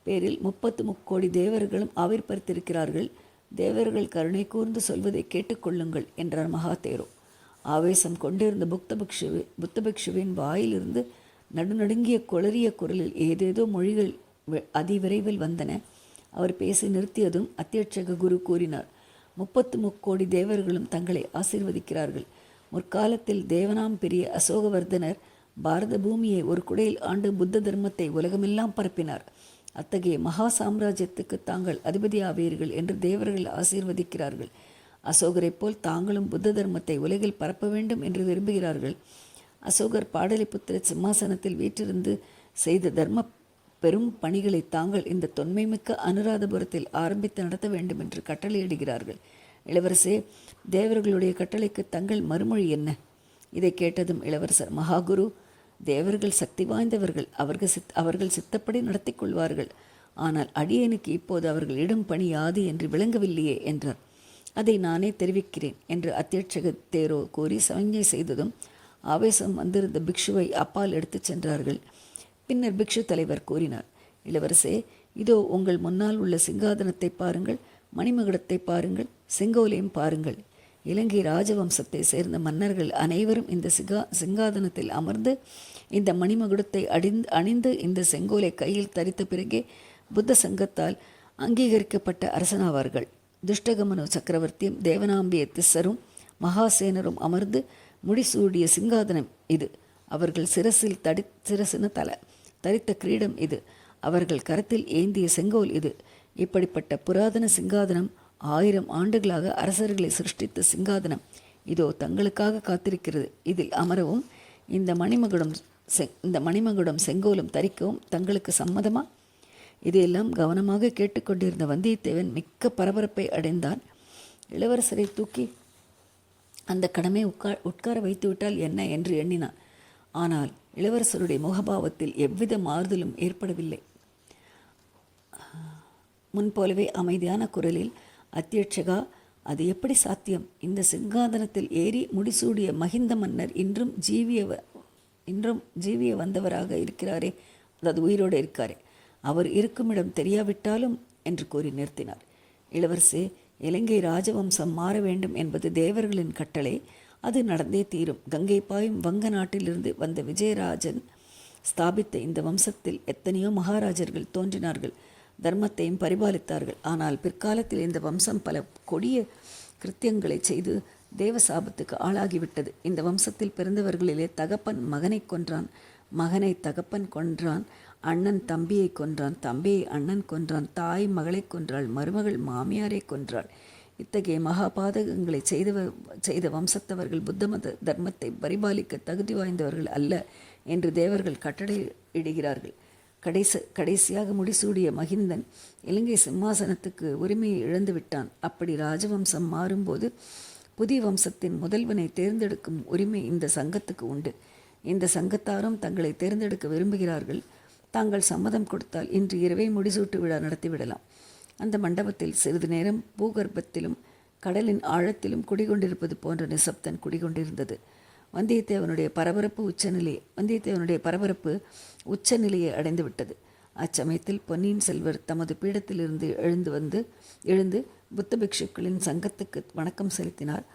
பேரில் 33 கோடி தேவர்களும் ஆவிர்ப்பரித்திருக்கிறார்கள். தேவர்கள் கருணை கூர்ந்து சொல்வதை கேட்டுக்கொள்ளுங்கள் என்றார் மகாதேரோ. ஆவேசம் கொண்டிருந்த புத்த பிக்ஷுவின் வாயிலிருந்து நடுநடுங்கிய குளறிய குரலில் ஏதேதோ மொழிகள் அதிவிரைவில் வந்தன. அவர் பேசி நிறுத்தியதும் அத்தியட்சக குரு கூறினார், 33 கோடி தேவர்களும் தங்களை ஆசீர்வதிக்கிறார்கள். முற்காலத்தில் தேவனாம் பெரிய அசோகவர்தனர் பாரத பூமியை ஒரு குடையில் ஆண்டு புத்த தர்மத்தை உலகமெல்லாம் பரப்பினார். அத்தகைய மகா சாம்ராஜ்யத்துக்கு தாங்கள் அதிபதியாவீர்கள் என்று தேவர்கள் ஆசீர்வதிக்கிறார்கள். அசோகரைப் போல் தாங்களும் புத்த தர்மத்தை உலகில் பரப்ப வேண்டும் என்று விரும்புகிறார்கள். அசோகர் பாடலிபுத்திர சிம்மாசனத்தில் வீற்றிருந்து செய்த தர்ம பெரும் பணிகளை தாங்கள் இந்த தொன்மைமிக்க அனுராதபுரத்தில் ஆரம்பித்து நடத்த வேண்டும் என்று கட்டளையிடுகிறார்கள். இளவரசே, தேவர்களுடைய கட்டளைக்கு தங்கள் மறுமொழி என்ன? இதை கேட்டதும் இளவரசர், மகாகுரு, தேவர்கள் சக்தி வாய்ந்தவர்கள். அவர்கள் சித்தப்படி நடத்தி கொள்வார்கள். ஆனால் அடியேனுக்கு இப்போது அவர்கள் இடும் பணி யாது என்று விளங்கவில்லையே என்றார். அதை நானே தெரிவிக்கிறேன் என்று அத்தியட்சக தேரோ கூறி சமிஞ்சை செய்ததும் ஆவேசம் வந்திருந்த பிக்ஷுவை அப்பால் எடுத்துச் சென்றார்கள். பின்னர் பிக்ஷு தலைவர் கூறினார், இளவரசே, இதோ உங்கள் முன்னால் உள்ள சிங்காதனத்தை பாருங்கள், மணிமகுடத்தை பாருங்கள், செங்கோலையும் பாருங்கள். இலங்கை ராஜவம்சத்தை சேர்ந்த மன்னர்கள் அனைவரும் இந்த சிங்காதனத்தில் அமர்ந்து இந்த மணிமகுடத்தை அணிந்து இந்த செங்கோலை கையில் தரித்த பிறகே புத்த சங்கத்தால் அங்கீகரிக்கப்பட்ட அரசனாவார்கள். துஷ்டகமனு சக்கரவர்த்தியும் தேவனாம்பிய திஸ்ஸரும் மகாசேனரும் அமர்ந்து முடிசூடிய சிங்காதனம் இது. அவர்கள் சிரசின தரித்த கிரீடம் இது. அவர்கள் கரத்தில் ஏந்திய செங்கோல் இது. இப்படிப்பட்ட புராதன சிங்காதனம் 1000 ஆண்டுகளாக அரசர்களை சிருஷ்டித்த சிங்காதனம் இதோ தங்களுக்காக காத்திருக்கிறது. இதில் அமரவும் இந்த மணிமகுடம் செங்கோலும் தரிக்கவும் தங்களுக்கு சம்மதமா? இதையெல்லாம் கவனமாக கேட்டுக்கொண்டிருந்த வந்தியத்தேவன் மிக்க பரபரப்பை அடைந்தான். இளவரசரை தூக்கி அந்த கடமை உட்கார வைத்துவிட்டால் என்ன என்று எண்ணினான். ஆனால் இளவரசருடைய முகபாவத்தில் எவ்வித மாறுதலும் ஏற்படவில்லை. முன்போலவே அமைதியான குரலில், அத்தியட்சகா, அது எப்படி சாத்தியம்? இந்த சிங்காதனத்தில் ஏறி முடிசூடிய மகிந்த மன்னர் இன்றும் ஜீவிய வந்தவராக இருக்கிறாரே, அதாவது உயிரோடு இருக்காரே, அவர் இருக்குமிடம் தெரியாவிட்டாலும் என்று கூறி நிறுத்தினார். இளவரசே, இலங்கை ராஜவம்சம் மாற வேண்டும் என்பது தேவர்களின் கட்டளை. அது நடந்தே தீரும். கங்கை பாயும் வங்க நாட்டிலிருந்து வந்த விஜயராஜன் ஸ்தாபித்த இந்த வம்சத்தில் எத்தனையோ மகாராஜர்கள் தோன்றினார்கள், தர்மத்தையும் பரிபாலித்தார்கள். ஆனால் பிற்காலத்தில் இந்த வம்சம் பல கொடிய கிருத்தியங்களை செய்து தேவசாபத்துக்கு ஆளாகிவிட்டது. இந்த வம்சத்தில் பிறந்தவர்களிலே தகப்பன் மகனை கொன்றான், மகனை தகப்பன் கொன்றான், அண்ணன் தம்பியை கொன்றான், தம்பியை அண்ணன் கொன்றான், தாய் மகளை கொன்றாள், மருமகள் மாமியாரை கொன்றாள். இத்தகைய மகாபாதகங்களை செய்த வம்சத்தவர்கள் புத்த மத தர்மத்தை பரிபாலிக்க தகுதி வாய்ந்தவர்கள் அல்ல என்று தேவர்கள் கட்டளை இடுகிறார்கள். கடைசியாக முடிசூடிய மகிந்தன் இலங்கை சிம்மாசனத்துக்கு உரிமையை இழந்து விட்டான். அப்படி ராஜவம்சம் மாறும்போது புதிய வம்சத்தின் முதல்வனை தேர்ந்தெடுக்கும் உரிமை இந்த சங்கத்துக்கு உண்டு. இந்த சங்கத்தாரும் தங்களை தேர்ந்தெடுக்க விரும்புகிறார்கள். தாங்கள் சம்மதம் கொடுத்தால் இன்று இரவே முடிசூட்டு விழா நடத்திவிடலாம். அந்த மண்டபத்தில் சிறிது நேரம் பூகர்ப்பத்திலும் கடலின் ஆழத்திலும் குடிகொண்டிருப்பது போன்ற நிசப்தன் குடிகொண்டிருந்தது. வந்தியத்தேவனுடைய பரபரப்பு உச்சநிலையை அடைந்துவிட்டது. அச்சமயத்தில் பொன்னியின் செல்வர் தமது பீடத்திலிருந்து எழுந்து புத்த பிக்ஷுக்களின் சங்கத்துக்கு வணக்கம் செலுத்தினார்.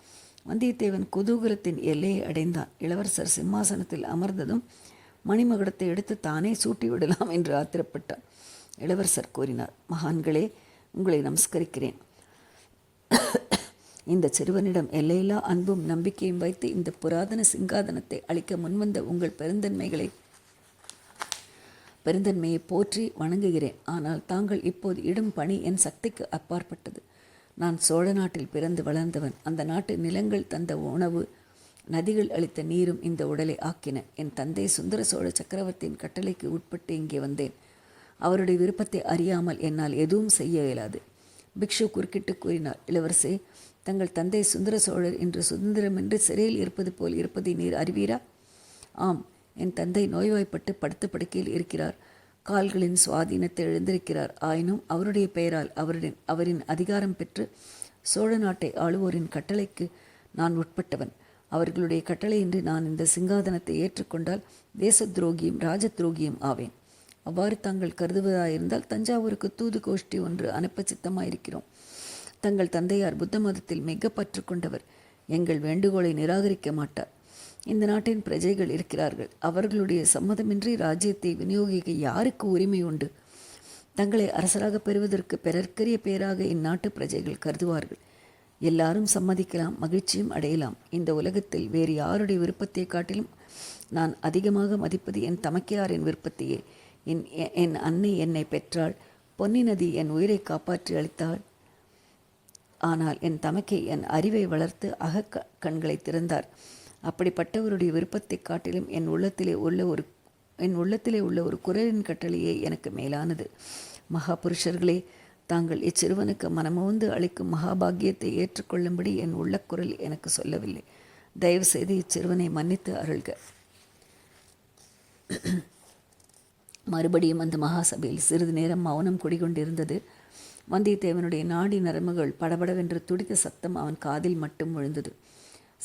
வந்தியத்தேவன் குதூகலத்தின் எல்லையை அடைந்தான். இளவரசர் சிம்மாசனத்தில் அமர்ந்ததும் மணிமகுடத்தை எடுத்து தானே சூட்டிவிடலாம் என்று ஆத்திரப்பட்டார். இளவரசர் கூறினார், மகான்களே, உங்களை நமஸ்கரிக்கிறேன். இந்த சிறுவனிடம் எல்லையில்லா அன்பும் நம்பிக்கையும் வைத்து இந்த புராதன சிங்காதனத்தை அளிக்க முன்வந்த உங்கள் பெருந்தன்மையை போற்றி வணங்குகிறேன். ஆனால் தாங்கள் இப்போது இடும் பணி என் சக்திக்கு அப்பாற்பட்டது. நான் சோழ நாட்டில் பிறந்து வளர்ந்தவன். அந்த நாட்டு நிலங்கள் தந்த உணவு, நதிகள் அளித்த நீரும் இந்த உடலை ஆக்கின. என் தந்தை சுந்தர சோழ சக்கரவர்த்தியின் கட்டளைக்கு உட்பட்டு இங்கே வந்தேன். அவருடைய விருப்பத்தை அறியாமல் என்னால் எதுவும் செய்ய இயலாது. பிக்ஷு குறுக்கிட்டு கூறினார், இளவரசே, தங்கள் தந்தை சுந்தர சோழர் இன்று சுதந்திரமின்றி சிறையில் இருப்பது போல் இருப்பதை நீர் அறிவீரா? ஆம், என் தந்தை நோய்வாய்ப்பட்டு படுத்த படுக்கையில் இருக்கிறார். கால்களின் சுவாதீனத்தை எழுந்திருக்கிறார். ஆயினும் அவருடைய பெயரால் அவரின் அதிகாரம் பெற்று சோழ நாட்டை ஆளுவோரின் கட்டளைக்கு நான் உட்பட்டவன். அவர்களுடைய கட்டளையின்றி நான் இந்த சிங்காதனத்தை ஏற்றுக்கொண்டால் தேச துரோகியும் ராஜ துரோகியும் ஆவேன். அவ்வாறு தாங்கள் கருதுவதாயிருந்தால் தஞ்சாவூருக்கு தூது கோஷ்டி ஒன்று அனுப்ப சித்தமாயிருக்கிறோம். தங்கள் தந்தையார் புத்த மதத்தில் மிக பற்று கொண்டவர். எங்கள் வேண்டுகோளை நிராகரிக்க மாட்டார். இந்த நாட்டின் பிரஜைகள் இருக்கிறார்கள். அவர்களுடைய சம்மதமின்றி ராஜ்யத்தை விநியோகிக்க யாருக்கு உரிமை உண்டு? தங்களை அரசராக பெறுவதற்கு பிறர்க்கரிய பேராக இந்நாட்டு பிரஜைகள் கருதுவார்கள். எல்லாரும் சம்மதிக்கலாம், மகிழ்ச்சியும் அடையலாம். இந்த உலகத்தில் வேறு யாருடைய விருப்பத்தை காட்டிலும் நான் அதிகமாக மதிப்பது என் தமக்கையாரின் விருப்பத்தையே. என் அன்னை என்னை பெற்றாள். பொன்னி நதி என் உயிரை காப்பாற்றி அளித்தாள். ஆனால் என் தமக்கை என் அறிவை வளர்த்து கண்களை திறந்தார். அப்படிப்பட்டவருடைய விருப்பத்தை காட்டிலும் என் உள்ளத்திலே உள்ள ஒரு குரலின் கட்டளையே எனக்கு மேலானது. மகாபுருஷர்களே, தாங்கள் இச்சிறுவனுக்கு மனமோந்து அளிக்கும் மகாபாகியத்தை ஏற்றுக்கொள்ளும்படி என் உள்ளக்குரல் எனக்கு சொல்லவில்லை. தயவு செய்து இச்சிறுவனை மன்னித்து அருள்க. மறுபடியும் அந்த மகாசபையில் சிறிது நேரம் மௌனம் குடிகொண்டிருந்தது. வந்தியத்தேவனுடைய நாடி நரம்புகள் படபடவென்று துடித்த சத்தம் அவன் காதில் மட்டும் விழுந்தது.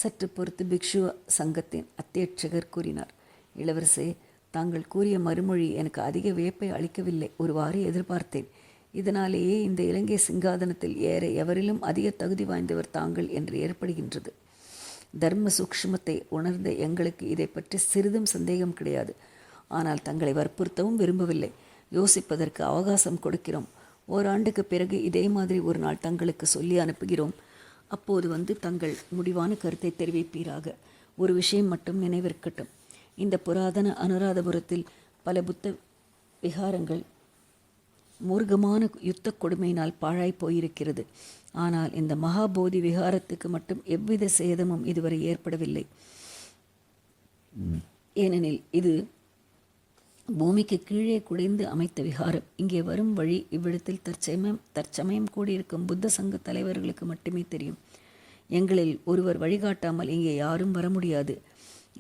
சற்று பொறுத்து பிக்ஷு சங்கத்தின் அத்தியட்சகர் கூறினார், இளவரசே, தாங்கள் கூறிய மறுமொழி எனக்கு அதிக வியப்பை அளிக்கவில்லை. ஒருவாறு எதிர்பார்த்தேன். இதனாலேயே இந்த இலங்கை சிங்காதனத்தில் ஏற எவரிலும் அதிக தகுதி வாய்ந்தவர் தாங்கள் என்று ஏற்படுகின்றது. தர்ம சூக்ஷ்மத்தை உணர்ந்த எங்களுக்கு இதை பற்றி சிறிதும் சந்தேகம் கிடையாது. ஆனால் தங்களை வற்புறுத்தவும் விரும்பவில்லை. யோசிப்பதற்கு அவகாசம் கொடுக்கிறோம். ஓராண்டுக்கு பிறகு இதே மாதிரி ஒரு நாள் தங்களுக்கு சொல்லி அனுப்புகிறோம். அப்போது வந்து தங்கள் முடிவான கருத்தை தெரிவிப்பீராக. ஒரு விஷயம் மட்டும் நினைவிருக்கட்டும். இந்த புராதன அனுராதபுரத்தில் பல புத்த விகாரங்கள் மூர்க்கமான யுத்த கொடுமையினால் பாழாய் போயிருக்கிறது. ஆனால் இந்த மகாபோதி விகாரத்துக்கு மட்டும் எவ்வித சேதமும் இதுவரை ஏற்படவில்லை. ஏனெனில் இது பூமிக்கு கீழே குடைந்து அமைத்த விகாரம். இங்கே வரும் வழி இவ்விடத்தில் தற்சமயம் கூடியிருக்கும் புத்த சங்க தலைவர்களுக்கு மட்டுமே தெரியும். எங்களில் ஒருவர் வழிகாட்டாமல் இங்கே யாரும் வர முடியாது.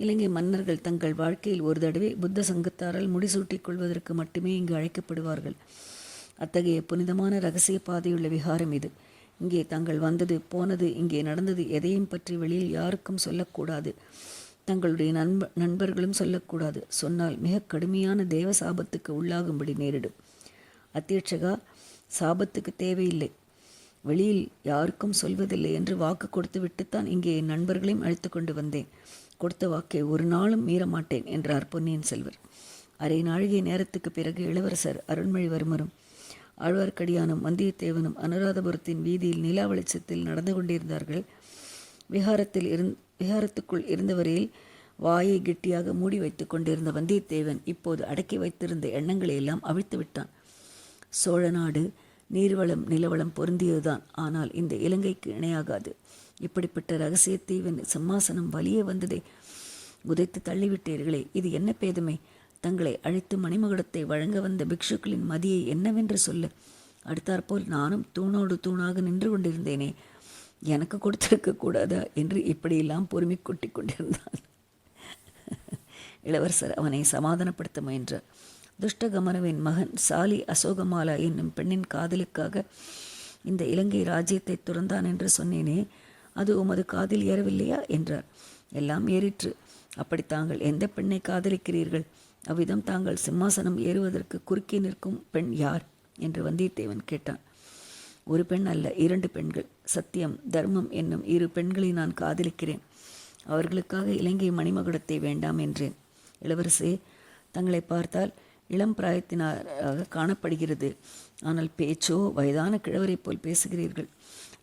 இலங்கை மன்னர்கள் தங்கள் வாழ்க்கையில் ஒரு தடவை புத்த சங்கத்தாரால் முடிசூட்டிக் கொள்வதற்கு மட்டுமே இங்கு அழைக்கப்படுவார்கள். அத்தகைய புனிதமான இரகசிய பாதையுள்ள விகாரம் இது. இங்கே தாங்கள் வந்தது போனது, இங்கே நடந்தது எதையும் பற்றி வெளியில் யாருக்கும் சொல்லக்கூடாது. தங்களுடைய நண்பர்களும் சொல்லக்கூடாது. சொன்னால் மிக கடுமையான தேவ சாபத்துக்கு உள்ளாகும்படி நேரிடும். அத்தியட்சகா, சாபத்துக்கு தேவையில்லை. வெளியில் யாருக்கும் சொல்வதில்லை என்று வாக்கு கொடுத்து விட்டுத்தான் இங்கே என் நண்பர்களையும் அழைத்து கொண்டு வந்தேன். கொடுத்த வாக்கை ஒரு நாளும் மீற மாட்டேன் என்றார் பொன்னியின் செல்வர். அரை நாழிகை நேரத்துக்கு பிறகு இளவரசர் அருள்மொழிவர்மரும் ஆழ்வார்க்கடியானும் வந்தியத்தேவனும் அனுராதபுரத்தின் வீதியில் நிலா வெளிச்சத்தில் நடந்து கொண்டிருந்தார்கள். விகாரத்துக்குள் இருந்தவரையில் வாயை கெட்டியாக மூடி வைத்து கொண்டிருந்த வந்தியத்தேவன் இப்போது அடக்கி வைத்திருந்த எண்ணங்களை எல்லாம் அவிழ்த்து விட்டான். சோழ நாடு நீர்வளம் நிலவளம் பொருந்தியதுதான். ஆனால் இந்த இலங்கைக்கு இணையாகாது. இப்படிப்பட்ட இரகசியத்தீவின் சிம்மாசனம் வலியே வந்ததை உதைத்து தள்ளிவிட்டீர்களே, இது என்ன பேதமை? தங்களை அழைத்து மணிமகுடத்தை வழங்க வந்த பிக்ஷுக்களின் மதியை என்னவென்று சொல்ல? அடுத்தாற்போல் நானும் தூணோடு தூணாக நின்று கொண்டிருந்தேனே, எனக்கு கொடுத்திருக்க கூடாதா என்று இப்படியெல்லாம் பொறுமை கொட்டி கொண்டிருந்தான். இளவரசர் அவனை சமாதானப்படுத்த முயன்றார். துஷ்டகமனவின் மகன் சாலி அசோகமாலா என்னும் பெண்ணின் காதலுக்காக இந்த இலங்கை ராஜ்யத்தை துறந்தான் என்று சொன்னேனே, அது உமது காதில் ஏறவில்லையா என்றார். எல்லாம் ஏறிற்று. அப்படி தாங்கள் எந்த பெண்ணை காதலிக்கிறீர்கள்? அவ்விதம் தாங்கள் சிம்மாசனம் ஏறுவதற்கு குறுக்கே நிற்கும் பெண் யார் என்று வந்தியத்தேவன் கேட்டான். ஒரு பெண் அல்ல, 2 பெண்கள். சத்தியம், தர்மம் என்னும் 2 பெண்களை நான் காதலிக்கிறேன். அவர்களுக்காக இலங்கை மணிமகுடத்தை வேண்டாம் என்றேன். இளவரசே, தங்களை பார்த்தால் இளம் பிராயத்தினராக காணப்படுகிறது. ஆனால் பேச்சோ வயதான கிழவரை போல் பேசுகிறீர்கள்.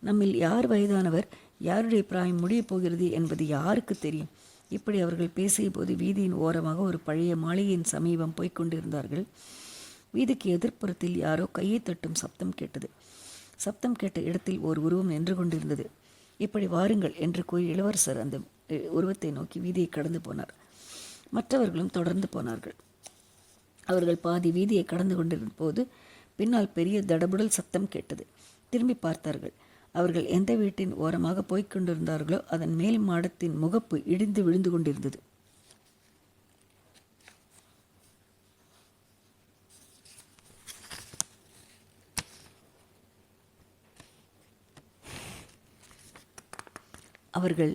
நம்மில் யார் வயதானவர், யாருடைய பிராயம் முடியப் போகிறது என்பது யாருக்கு தெரியும்? இப்படி அவர்கள் பேசிய போது வீதியின் ஓரமாக ஒரு பழைய மாளிகையின் சமீபம் போய்க் கொண்டிருந்தார்கள். வீதிக்கு எதிர்ப்புறத்தில் யாரோ கையை தட்டும் சப்தம் கேட்டது. சப்தம் கேட்ட இடத்தில் ஓர் உருவம் நின்று கொண்டிருந்தது. இப்படி வாருங்கள் என்று கூறி இளவரசர் அந்த உருவத்தை நோக்கி வீதியை கடந்து போனார். மற்றவர்களும் தொடர்ந்து போனார்கள். அவர்கள் பாதி வீதியை கடந்து கொண்டிருந்த போது பின்னால் பெரிய தடபுடல் சத்தம் கேட்டது. திரும்பி பார்த்தார்கள். அவர்கள் எந்த வீட்டின் ஓரமாக போய்க் கொண்டிருந்தார்களோ அதன் மேல் மாடத்தின் முகப்பு இடிந்து விழுந்து கொண்டிருந்தது. அவர்கள்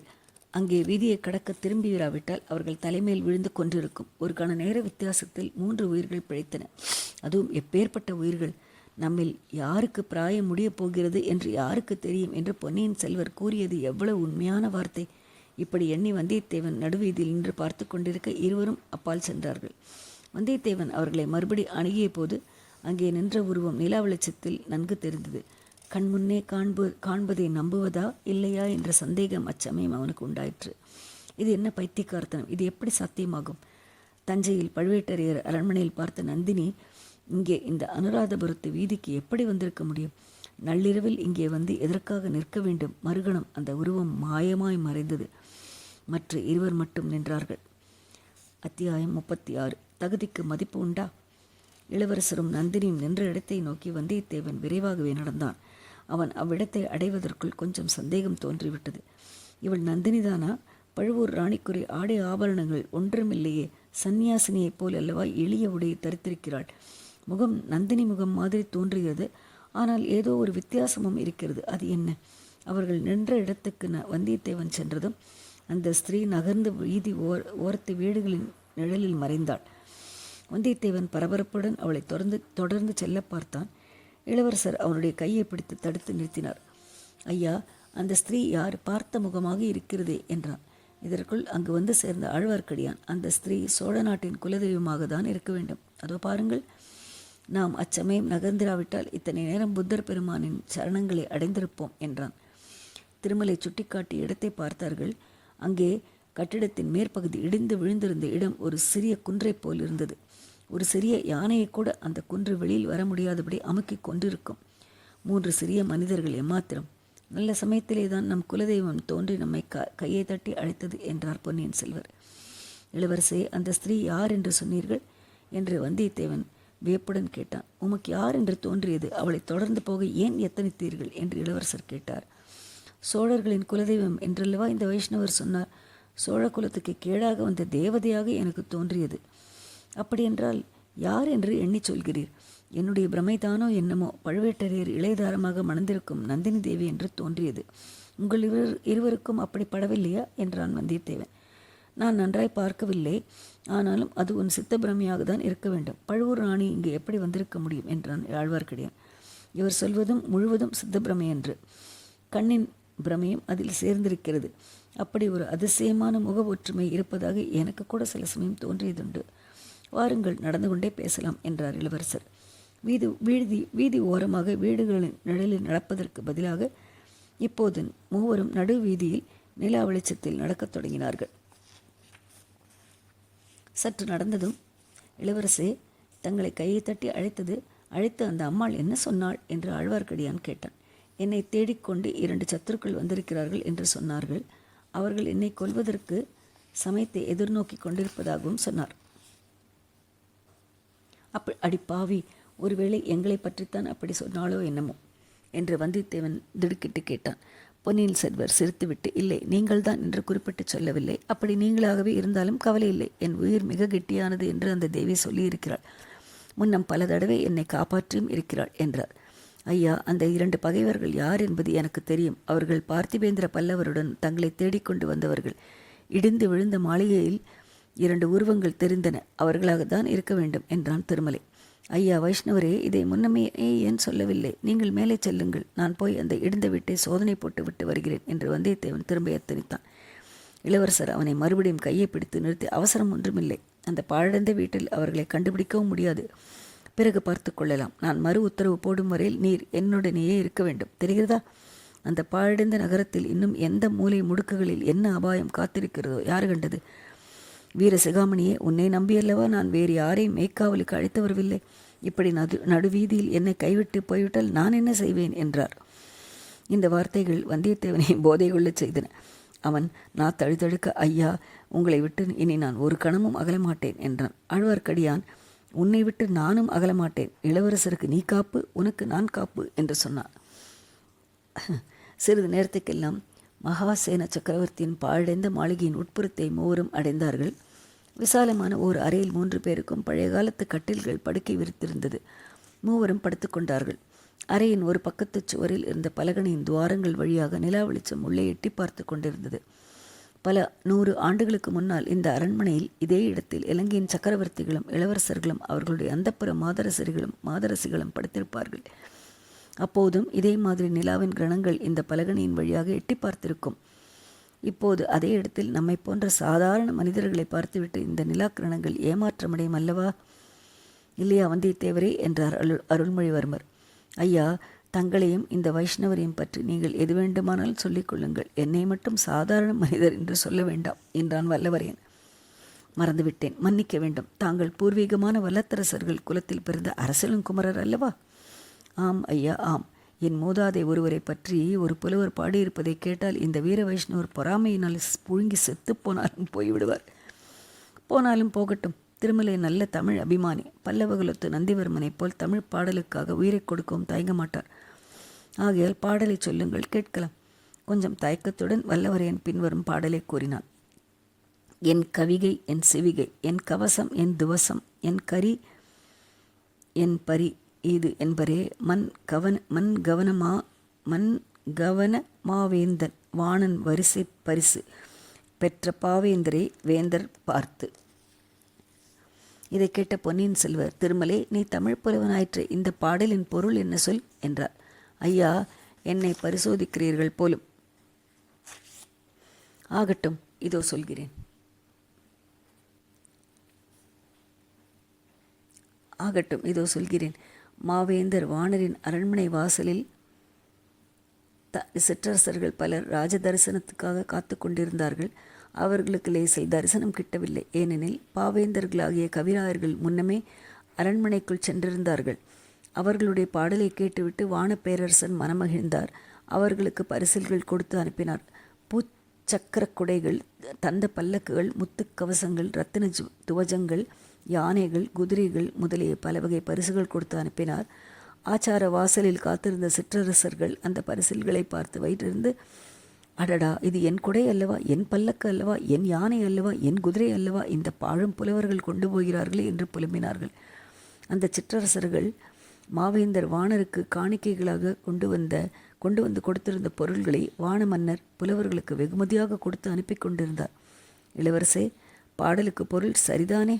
அங்கே வீதியை கடக்க திரும்பிவிராவிட்டால் அவர்கள் தலைமையில் விழுந்து கொண்டிருக்கும். ஒரு கண நேர வித்தியாசத்தில் 3 உயிர்கள் பிழைத்தன. அதுவும் எப்பேற்பட்ட உயிர்கள்! நம்மில் யாருக்கு பிராயம் முடியப் போகிறது என்று யாருக்கு தெரியும் என்று பொன்னியின் செல்வர் கூறியது எவ்வளவு உண்மையான வார்த்தை! இப்படி எண்ணி வந்தியத்தேவன் நடுவீதியில் நின்று பார்த்து கொண்டிருக்க இருவரும் அப்பால் சென்றார்கள். வந்தியத்தேவன் அவர்களை மறுபடி அணுகிய போது அங்கே நின்ற உருவம் நிலா வெளிச்சத்தில் நன்கு தெரிந்தது. கண்முன்னே காண்பதை நம்புவதா இல்லையா என்ற சந்தேகம் அச்சமயம் அவனுக்கு உண்டாயிற்று. இது என்ன பைத்தியக்காரத்தனம்! இது எப்படி சாத்தியமாகும்? தஞ்சையில் பழுவேட்டரையர் அரண்மனையில் பார்த்த நந்தினி இங்கே இந்த அனுராதபுரத்து வீதிக்கு எப்படி வந்திருக்க முடியும்? நள்ளிரவில் இங்கே வந்து எதற்காக நிற்க வேண்டும்? மறுகணம் அந்த உருவம் மாயமாய் மறைந்தது. மற்ற இருவர் மட்டும் நின்றார்கள். அத்தியாயம் 36. தகுதிக்கு மதிப்பு உண்டா? இளவரசரும் நந்தினியும் நின்ற இடத்தை நோக்கி வந்தியத்தேவன் விரைவாகவே நடந்தான். அவன் அவ்விடத்தை அடைவதற்குள் கொஞ்சம் சந்தேகம் தோன்றிவிட்டது. இவள் நந்தினிதானா? பழுவூர் ராணிக்குரிய ஆடை ஆபரணங்கள் ஒன்றுமில்லையே. சந்நியாசினியைப் போல் அல்லவா எளிய உடையை தரித்திருக்கிறாள். முகம் நந்தினி முகம் மாதிரி தோன்றுகிறது. ஆனால் ஏதோ ஒரு வித்தியாசமும் இருக்கிறது. அது என்ன? அவர்கள் நின்ற இடத்துக்கு வந்தியத்தேவன் சென்றதும் அந்த ஸ்திரீ நகர்ந்து வீதி ஓரத்து வீடுகளின் நிழலில் மறைந்தாள். வந்தியத்தேவன் பரபரப்புடன் அவளை தொடர்ந்து செல்ல பார்த்தான். இளவரசர் அவனுடைய கையை பிடித்து தடுத்து நிறுத்தினார். ஐயா, அந்த ஸ்திரீ யார்? பார்த்த முகமாக இருக்கிறதே என்றான். இதற்குள் அங்கு வந்து சேர்ந்த ஆழ்வார்க்கடியான், அந்த ஸ்திரீ சோழ நாட்டின் குலதெய்வமாக தான் இருக்க வேண்டும். அதோ பாருங்கள், நாம் அச்சமயம் நகர்ந்திராவிட்டால் இத்தனை நேரம் புத்தர் பெருமானின் சரணங்களை அடைந்திருப்போம் என்றான். திருமலை சுட்டிக்காட்டி இடத்தை பார்த்தார்கள். அங்கே கட்டிடத்தின் மேற்பகுதி இடிந்து விழுந்திருந்த இடம் ஒரு சிறிய குன்றை போல் இருந்தது. ஒரு சிறிய யானையை கூட அந்த குன்று வெளியில் வர முடியாதபடி அமுக்கி கொண்டிருக்கும். 3 சிறிய மனிதர்கள் எம்மாத்திரம். நல்ல சமயத்திலே தான் நம் குலதெய்வம் தோன்றி நம்மை கையை தட்டி அழைத்தது என்றார் பொன்னியின் செல்வர். இளவரசே, அந்த ஸ்திரீ யார் என்று சொன்னீர்கள் என்று வந்தியத்தேவன் வியப்புடன் கேட்டான். உமக்கு யார் என்று தோன்றியது? அவளை தொடர்ந்து போக ஏன் எத்தனித்தீர்கள் என்று இளவரசர் கேட்டார். சோழர்களின் குலதெய்வம் என்றல்லவா இந்த வைஷ்ணவர் சொன்னார். சோழ குலத்துக்கு கேடாக வந்த தேவதையாக எனக்கு தோன்றியது. அப்படியென்றால் யார் என்று எண்ணி சொல்கிறீர்? என்னுடைய பிரமைதானோ என்னமோ, பழுவேட்டரையர் இளையதாரமாக மணந்திருக்கும் நந்தினி தேவி என்று தோன்றியது. உங்கள் இருவருக்கும் அப்படி படவில்லையா என்றான் வந்தியத்தேவன். நான் நன்றாய் பார்க்கவில்லை, ஆனாலும் அது உன் சித்த பிரமையாக தான் இருக்க வேண்டும். பழுவூர் ராணி இங்கு எப்படி வந்திருக்க முடியும் என்றான் ஆழ்வார்க்கடியான். இவர் சொல்வதும் முழுவதும் சித்த பிரமை என்று. கண்ணின் பிரமையும் அதில் சேர்ந்திருக்கிறது. அப்படி ஒரு அதிசயமான முக ஒற்றுமை இருப்பதாக எனக்கு கூட சில சமயம் தோன்றியதுண்டு. வாருங்கள், நடந்து கொண்டே பேசலாம் என்றார் இளவரசர். வீதி ஓரமாக வீடுகளின் நிழலில் நடப்பதற்கு பதிலாக இப்போது மூவரும் நடு வீதியில் நிலா வெளிச்சத்தில் நடக்கத் தொடங்கினார்கள். சற்று நடந்ததும், இளவரசே, தங்களை கையை தட்டி அழைத்து அந்த அம்மாள் என்ன சொன்னாள் என்று ஆழ்வார்க்கடியான் கேட்டான். என்னை தேடிக்கொண்டு 2 சத்துருக்கள் வந்திருக்கிறார்கள் என்று சொன்னார்கள். அவர்கள் என்னை கொல்வதற்கு சமயத்தை எதிர்நோக்கி கொண்டிருப்பதாகவும் சொன்னார். அடிப்பாவி, ஒருவேளை எங்களை பற்றித்தான் அப்படி சொன்னாலோ என்னமோ என்று வந்தியத்தேவன் திடுக்கிட்டு கேட்டான். பொன்னியின் செல்வர் சிரித்துவிட்டு, இல்லை, நீங்கள் தான் என்று குறிப்பிட்டு சொல்லவில்லை. அப்படி நீங்களாகவே இருந்தாலும் கவலை இல்லை. என் உயிர் மிக கெட்டியானது என்று அந்த தேவி சொல்லியிருக்கிறாள். முன்னம் பல தடவை என்னை காப்பாற்றியும் இருக்கிறாள் என்றார். ஐயா, அந்த 2 பகைவர்கள் யார் என்பது எனக்கு தெரியும். அவர்கள் பார்த்திபேந்திர பல்லவருடன் தங்களை தேடிக்கொண்டு வந்தவர்கள். இடிந்து விழுந்த மாளிகையில் 2 உருவங்கள் தெரிந்தன. அவர்களாகத்தான் இருக்க வேண்டும் என்றான் திருமலை. ஐயா வைஷ்ணவரே, இதை முன்னமே ஏன் சொல்லவில்லை? நீங்கள் மேலே செல்லுங்கள், நான் போய் அந்த இடிந்த வீட்டை சோதனை போட்டு விட்டு வருகிறேன் என்று வந்தியத்தேவன் திரும்ப எத்தனித்தான். இளவரசர் அவனை மறுபடியும் கையை பிடித்து நிறுத்தி, அவசரம் ஒன்றுமில்லை. அந்த பாழடைந்த வீட்டில் அவர்களை கண்டுபிடிக்கவும் முடியாது. பிறகு பார்த்து கொள்ளலாம். நான் மறு உத்தரவு போடும் வரையில் நீர் என்னுடனேயே இருக்க வேண்டும். தெரிகிறதா? அந்த பாழடைந்த நகரத்தில் இன்னும் எந்த மூலை முடுக்குகளில் என்ன அபாயம் காத்திருக்கிறதோ யார் கண்டது? வீர சிகாமணியே, உன்னை நம்பியல்லவா நான் வேறு யாரையும் மேய்க்காவலுக்கு அழைத்து வரவில்லை. இப்படி நடுவீதியில் என்னை கைவிட்டு போய்விட்டால் நான் என்ன செய்வேன் என்றார். இந்த வார்த்தைகள் வந்தியத்தேவனை போதை கொள்ளச் செய்தன. அவன் நான் தழுதழுக்க, ஐயா, உங்களை விட்டு இனி நான் ஒரு கணமும் அகலமாட்டேன் என்றான். ஆழ்வார்க்கடியான், உன்னை விட்டு நானும் அகலமாட்டேன். இளவரசருக்கு நீ காப்பு, உனக்கு நான் காப்பு என்று சொன்னான். சிறிது நேரத்துக்கெல்லாம் மகாசேன சக்கரவர்த்தியின் பாழடைந்த மாளிகையின் உட்புறத்தை மூவரும் அடைந்தார்கள். விசாலமான ஓர் அறையில் 3 பேருக்கும் பழைய காலத்து கட்டில்கள் படுக்கை விரித்திருந்தது. மூவரும் படுத்துக்கொண்டார்கள். அறையின் ஒரு பக்கத்து சுவரில் இருந்த பலகணியின் துவாரங்கள் வழியாக நிலா வெளிச்சம் உள்ளே எட்டி பார்த்து கொண்டிருந்தது. பல 100 ஆண்டுகளுக்கு முன்னால் இந்த அரண்மனையில் இதே இடத்தில் இலங்கையின் சக்கரவர்த்திகளும் இளவரசர்களும் அவர்களுடைய அந்தப்புற மாதரசிகளும் படுத்திருப்பார்கள். அப்போதும் இதே மாதிரி நிலாவின் கிரணங்கள் இந்த பலகணியின் வழியாக எட்டி பார்த்திருக்கும். இப்போது அதே இடத்தில் நம்மை போன்ற சாதாரண மனிதர்களை பார்த்துவிட்டு இந்த நிலா கிரணங்கள் ஏமாற்றமடையும் அல்லவா? இல்லையா வந்தியத்தேவரே என்றார் அருள்மொழிவர்மர். ஐயா, தங்களையும் இந்த வைஷ்ணவரையும் பற்றி நீங்கள் எது வேண்டுமானால் சொல்லிக் கொள்ளுங்கள். என்னை மட்டும் சாதாரண மனிதர் என்று சொல்ல வேண்டாம் என்றான் வல்லவரையன். மறந்துவிட்டேன், மன்னிக்க வேண்டும். தாங்கள் பூர்வீகமான வல்லத்தரசர்கள் குலத்தில் பிறந்த அரசலுங்குமரர் அல்லவா? ஆம் ஐயா, ஆம். என் மூதாதை ஒருவரை பற்றி ஒரு புலவர் பாடியிருப்பதை கேட்டால் இந்த வீர வைஷ்ணவர் பொறாமையினால் புழுங்கி செத்து போனாலும் போய்விடுவார். போனாலும் போகட்டும். திருமலை நல்ல தமிழ் அபிமானி. பல்லவகுலத்து நந்திவர்மனை போல் தமிழ் பாடலுக்காக உயிரை கொடுக்கவும் தயங்க மாட்டார். ஆகையால் பாடலை சொல்லுங்கள், கேட்கலாம். கொஞ்சம் தயக்கத்துடன் வல்லவரையன் பின்வரும் பாடலை கூறினான். என் கவிகை என் சிவிகை, என் கவசம் என் துவசம், என் கரி என் பரி இது என்பரே மண் கவனமாவேந்தன் வாணன் வரிசை பரிசு பெற்ற பாவேந்தரை வேந்தர் பார்த்து. இதை கேட்ட பொன்னியின் செல்வர், திருமலை, நீ தமிழ் புலவனாயிற்று, இந்த பாடலின் பொருள் என்ன சொல் என்றார். ஐயா, என்னை பரிசோதிக்கிறீர்கள் போலும். ஆகட்டும், இதோ சொல்கிறேன். மாவேந்தர் வாணரின் அரண்மனை வாசலில் சிற்றரசர்கள் பலர் ராஜ தரிசனத்துக்காக காத்து கொண்டிருந்தார்கள். அவர்களுக்கு லேசில் தரிசனம் கிட்டவில்லை. ஏனெனில் பாவேந்தர்களாகிய கவிராயர்கள் முன்னமே அரண்மனைக்குள் சென்றிருந்தார்கள். அவர்களுடைய பாடலை கேட்டுவிட்டு வானப்பேரரசன் மனமகிழ்ந்தார். அவர்களுக்கு பரிசில்கள் கொடுத்து அனுப்பினார். பூச்சக்கர குடைகள், தந்த பல்லக்குகள், முத்துக்கவசங்கள், ரத்தின துவஜங்கள், யானைகள், குதிரைகள் முதலிய பல வகை பரிசுகள் கொடுத்து அனுப்பினார். ஆச்சார வாசலில் காத்திருந்த சிற்றரசர்கள் அந்த பரிசில்களை பார்த்து வைத்திருந்து, அடடா, இது என் குடை அல்லவா, என் பல்லக்கு அல்லவா, என் யானை அல்லவா, என் குதிரை அல்லவா, இந்த பாழும் புலவர்கள் கொண்டு போகிறார்களே என்று புலம்பினார்கள். அந்த சிற்றரசர்கள் மாவேந்தர் வாணருக்கு காணிக்கைகளாக கொண்டு வந்து கொடுத்திருந்த பொருள்களை வான மன்னர் புலவர்களுக்கு வெகுமதியாக கொடுத்து அனுப்பி கொண்டிருந்தார். இளவரசே, பாடலுக்கு பொருள் சரிதானே